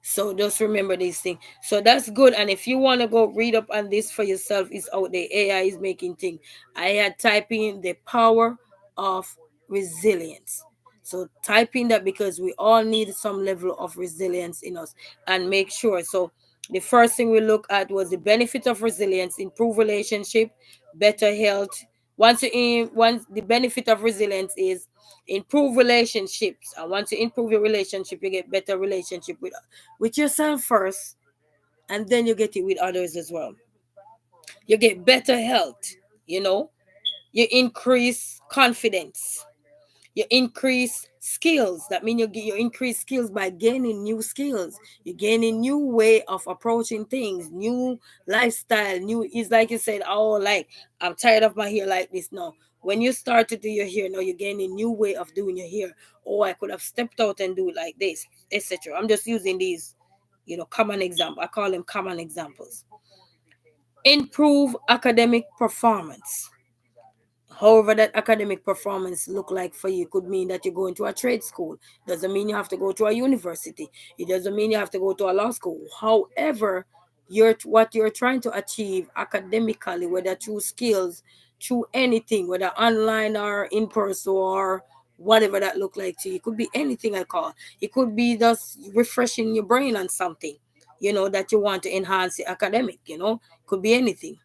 So just remember these things. So that's good. And if you want to go read up on this for yourself, it's out there. AI is making things. I had type in the power of resilience. So type in that because we all need some level of resilience in us, and make sure. So the first thing we look at was the benefit of resilience: improve relationship, better health. Once the benefit of resilience is improve relationships, and once you improve your relationship, you get better relationship with yourself first, and then you get it with others as well. You get better health, you know, you increase confidence, you increase skills. That means you increase skills by gaining new skills. You gain a new way of approaching things, new lifestyle, new. It's like you said, oh, like I'm tired of my hair like this. No, when you start to do your hair, now you gain a new way of doing your hair. Oh, I could have stepped out and do it like this, etc. I'm just using these, common example. I call them common examples. Improve academic performance. However, that academic performance look like for you could mean that you're going to a trade school. Doesn't mean you have to go to a university. It doesn't mean you have to go to a law school. However, what you're trying to achieve academically, whether through skills, through anything, whether online or in person or whatever that look like to you, it could be anything. I call it could be just refreshing your brain on something, that you want to enhance the academic. Could be anything.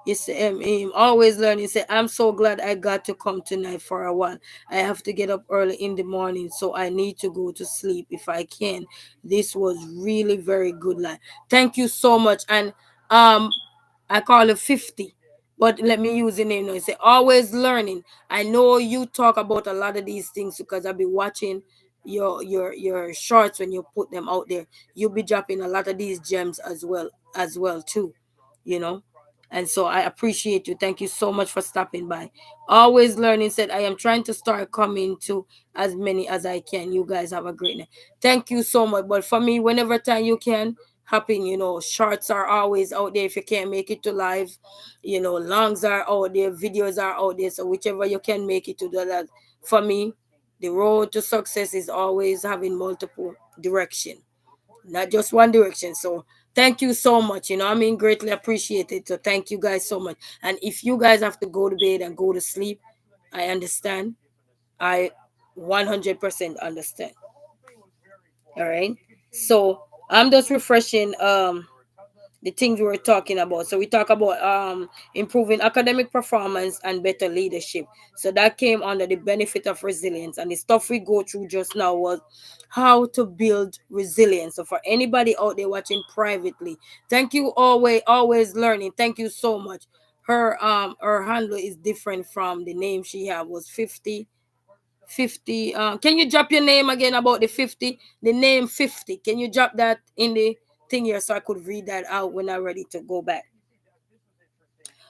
You say, always learning. Say, I'm so glad I got to come tonight for a while. I have to get up early in the morning, so I need to go to sleep if I can. This was really very good line. Thank you so much. And I call it 50, but let me use the name now. Say, always learning. I know you talk about a lot of these things because I've been watching your shorts when you put them out there. You'll be dropping a lot of these gems as well too, you know. And so I appreciate you. Thank you so much for stopping by. Always learning said, I am trying to start coming to as many as I can. You guys have a great night. Thank you so much. But for me, whenever time you can, happen, shorts are always out there if you can't make it to live. Longs are out there, videos are out there. So whichever you can make it to do that. For me, the road to success is always having multiple direction, not just one direction. So thank you so much. Greatly appreciated. So thank you guys so much. And if you guys have to go to bed and go to sleep, I understand. I 100% understand. All right. So I'm just refreshing the things we were talking about. So we talk about improving academic performance and better leadership. So that came under the benefit of resilience. And the stuff we go through just now was how to build resilience. So for anybody out there watching privately, thank you, always learning. Thank you so much. Her handle is different from the name she had, was 50. Can you drop your name again about the 50? The name 50. Can you drop that in the thing here so I could read that out when I'm ready to go back?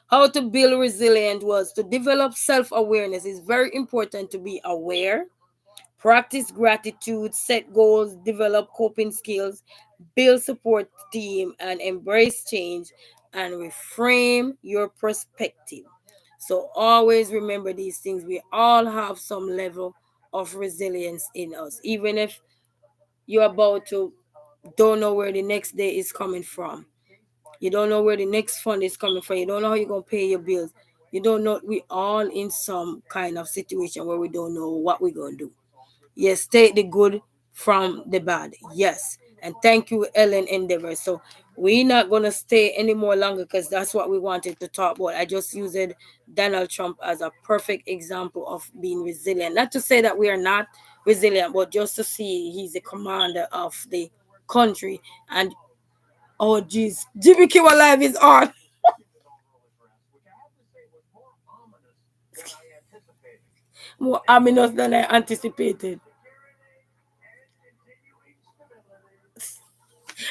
How to build resilient was to develop self-awareness. It's very important to be aware, practice gratitude, set goals, develop coping skills, build support team, and embrace change and reframe your perspective. So always remember these things. We all have some level of resilience in us, even if you're about to don't know where the next day is coming from. You don't know where the next fund is coming from. You don't know how you're gonna pay your bills. You don't know. We all in some kind of situation where we don't know what we're gonna do. Yes, take the good from the bad. Yes. And thank you, Ellen Endeavor. So we're not gonna stay any more longer because that's what we wanted to talk about. I just used Donald Trump as a perfect example of being resilient. Not to say that we are not resilient, but just to see he's the commander of the country. And oh geez, Jimmy Kimmel Live is on. More ominous than I anticipated.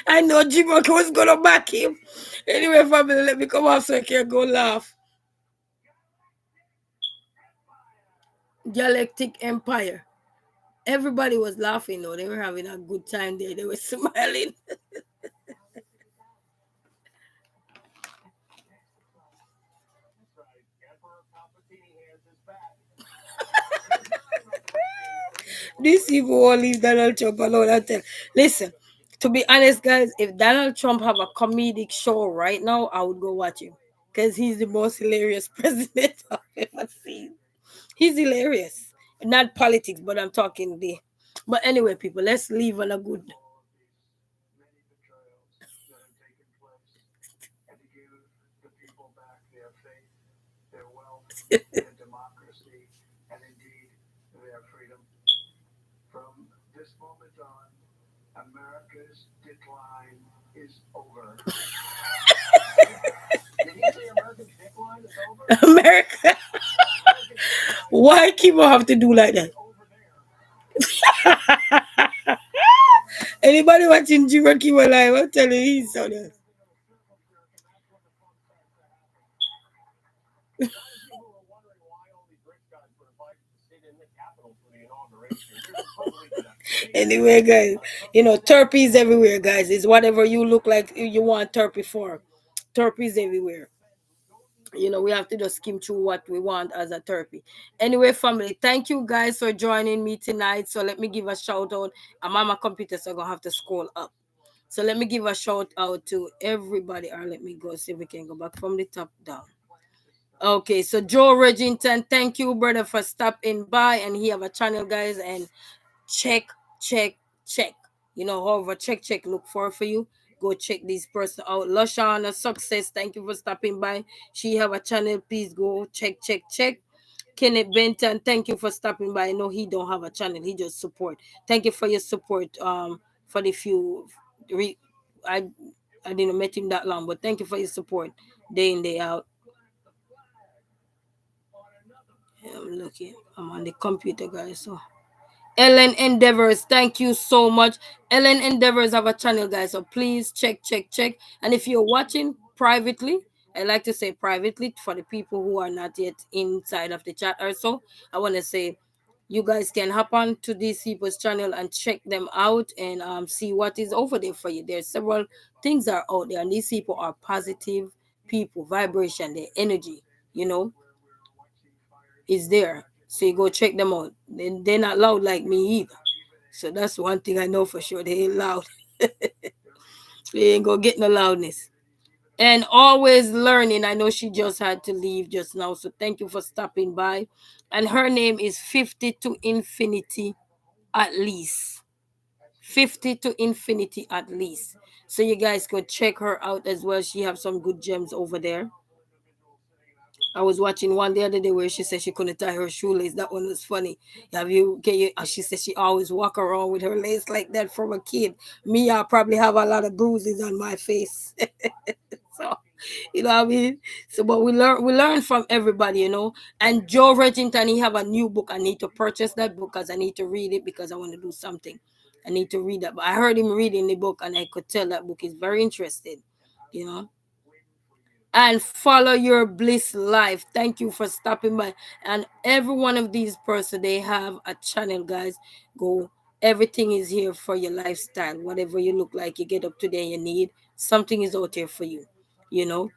I know Jimmy was gonna back him. Anyway, family, let me come off so I can go laugh. Galactic Empire. Everybody was laughing though. They were having a good time there. They were smiling. These people won't leave Donald Trump alone. I tell. Listen, to be honest, guys, if Donald Trump have a comedic show right now, I would go watch him because he's the most hilarious president I've ever seen. He's hilarious. Not politics, but I'm talking the. But anyway, people, let's leave on a good. America. Why Kimo have to do like that? Anybody watching Jima Kimo live? I'm telling you, he's so nice. Anyway, guys, turkeys everywhere, guys. It's whatever you look like you want turkey for. Turkeys everywhere. We have to just skim through what we want as a turkey. Anyway, family, thank you guys for joining me tonight. So let me give a shout out. I'm on my computer, so I'm gonna have to scroll up. So let me give a shout out to everybody. Or let me go see if we can go back from the top down. Okay, so Joe Regington, thank you, brother, for stopping by. And he have a channel, guys, and check, check, check. However, check, look for you. Go check this person out. Lashana Success, thank you for stopping by. She have a channel. Please go check, check, check. Kenneth Benton, thank you for stopping by. I know he don't have a channel. He just support. Thank you for your support. For the few, I I didn't met him that long, but thank you for your support day in day out. I'm looking. I'm on the computer, guys. So Ellen Endeavors, thank you so much. Ellen Endeavors have a channel, guys. So please check, check, check. And if you're watching privately, I like to say privately for the people who are not yet inside of the chat or so. I want to say you guys can hop on to these people's channel and check them out and see what is over there for you. There's several things that are out there, and these people are positive people, vibration, their energy, you know, is there. So you go check them out. They're not loud like me either. So that's one thing I know for sure. They ain't loud. They ain't gonna get no loudness. And always learning. I know she just had to leave just now. So thank you for stopping by. And her name is 50 to Infinity at least. 50 to Infinity at least. So you guys could check her out as well. She have some good gems over there. I was watching one the other day where she said she couldn't tie her shoelace. That one was funny. Have you? Can you? She said she always walk around with her lace like that from a kid. Me, I probably have a lot of bruises on my face. So, you know what I mean. So, but we learn from everybody, And Joe Regington, he have a new book. I need to purchase that book because I need to read it because I want to do something. I need to read that. But I heard him reading the book, and I could tell that book is very interesting. You know and follow your bliss life. Thank you for stopping by. And every one of these persons, they have a channel, guys. Go. Everything is here for your lifestyle. Whatever you look like, you get up today, you need something is out here for you. You know,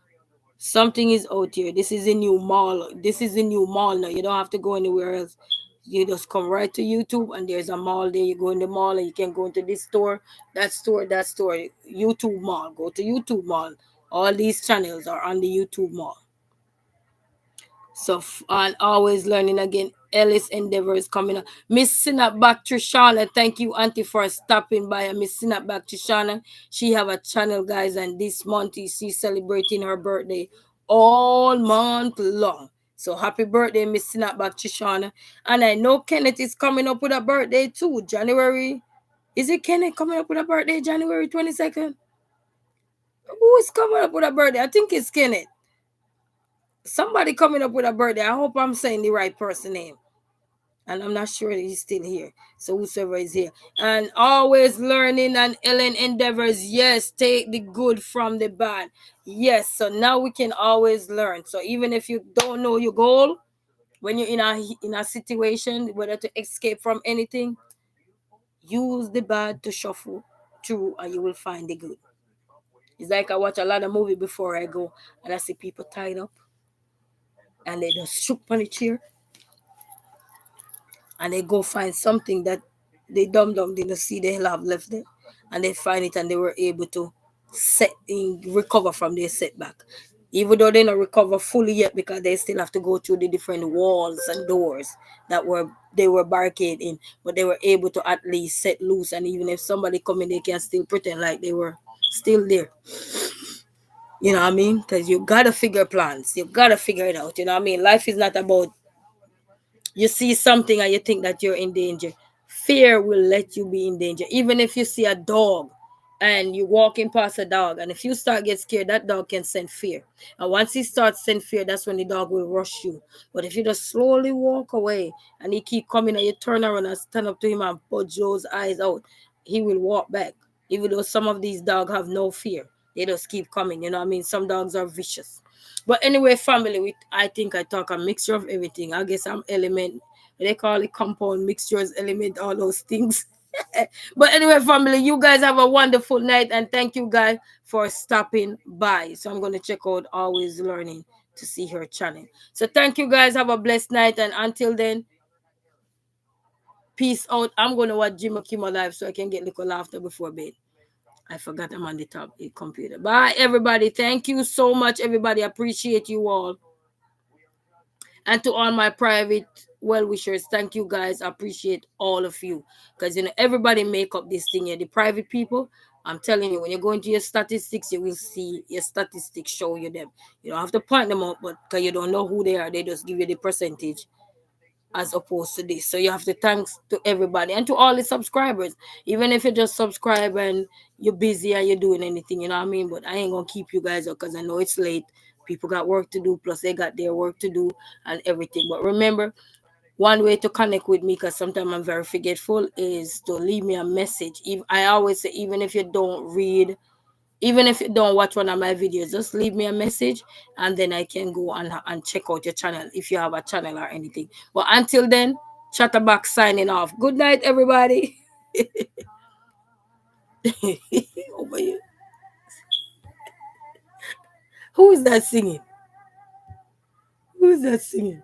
something is out here. This is a new mall. This is a new mall now. You don't have to go anywhere else. You just come right to YouTube, and there's a mall there. You go in the mall, and you can go into this store, that store, that store. YouTube mall. Go to YouTube mall. All these channels are on the YouTube mall. So and always learning again. Ellis Endeavor is coming up. Miss Sinap back to Shauna. Thank you, Auntie, for stopping by. And Miss Sinap back to Shauna. She have a channel, guys, and this month she's celebrating her birthday all month long. So happy birthday, Miss Sinap back to Shauna. And I know Kenneth is coming up with a birthday too. January. Is it Kenneth coming up with a birthday January 22nd? Who is coming up with a birthday? I think it's Kenneth. Somebody coming up with a birthday. I hope I'm saying the right person name. And I'm not sure that he's still here. So whosoever is here. And always learning and Ellen Endeavors. Yes, take the good from the bad. Yes. So now we can always learn. So even if you don't know your goal, when you're in a situation, whether to escape from anything, use the bad to shuffle through and you will find the good. It's like I watch a lot of movie before I go and I see people tied up and they just shook on the chair and they go find something that they dum didn't see the hell have left them, and they find it, and they were able to recover from their setback. Even though they not recover fully yet because they still have to go through the different walls and doors that they were barricaded in, but they were able to at least set loose, and even if somebody come in, they can still pretend like they were still there. You know what I mean? Because you gotta figure plans. You gotta figure it out. You know what I mean? Life is not about you see something and you think that you're in danger. Fear will let you be in danger. Even if you see a dog and you're walking past a dog, and if you start get scared, that dog can send fear. And once he starts send fear, that's when the dog will rush you. But if you just slowly walk away and he keep coming and you turn around and stand up to him and put Joe's eyes out, he will walk back. Even though some of these dogs have no fear, they just keep coming. You know what I mean? Some dogs are vicious. But anyway, family, I think I talk a mixture of everything. I guess I'm element. They call it compound mixtures, element, all those things. But anyway, family, you guys have a wonderful night, and thank you guys for stopping by. So I'm gonna check out Always Learning to see her channel. So thank you guys. Have a blessed night, and until then, peace out. I'm gonna watch Jimmy Kimmel live so I can get a little laughter before bed. I forgot I'm on the top computer. Bye, everybody. Thank you so much, everybody. Appreciate you all. And to all my private well wishers, thank you guys. I appreciate all of you. Because everybody make up this thing here. The private people, I'm telling you, when you go into your statistics, you will see your statistics show you them. You don't have to point them out, but because you don't know who they are, they just give you the percentage as opposed to this. So you have to thanks to everybody and to all the subscribers. Even if you just subscribe and you're busy and you're doing anything, you know what I mean? But I ain't gonna keep you guys up because I know it's late. People got work to do, plus they got their work to do and everything. But remember, one way to connect with me, because sometimes I'm very forgetful, is to leave me a message. I always say, even if you don't read, even if you don't watch one of my videos, just leave me a message and then I can go and check out your channel if you have a channel or anything. But until then, Chatterbox signing off. Good night, everybody. Over here. Who is that singing? Who is that singing?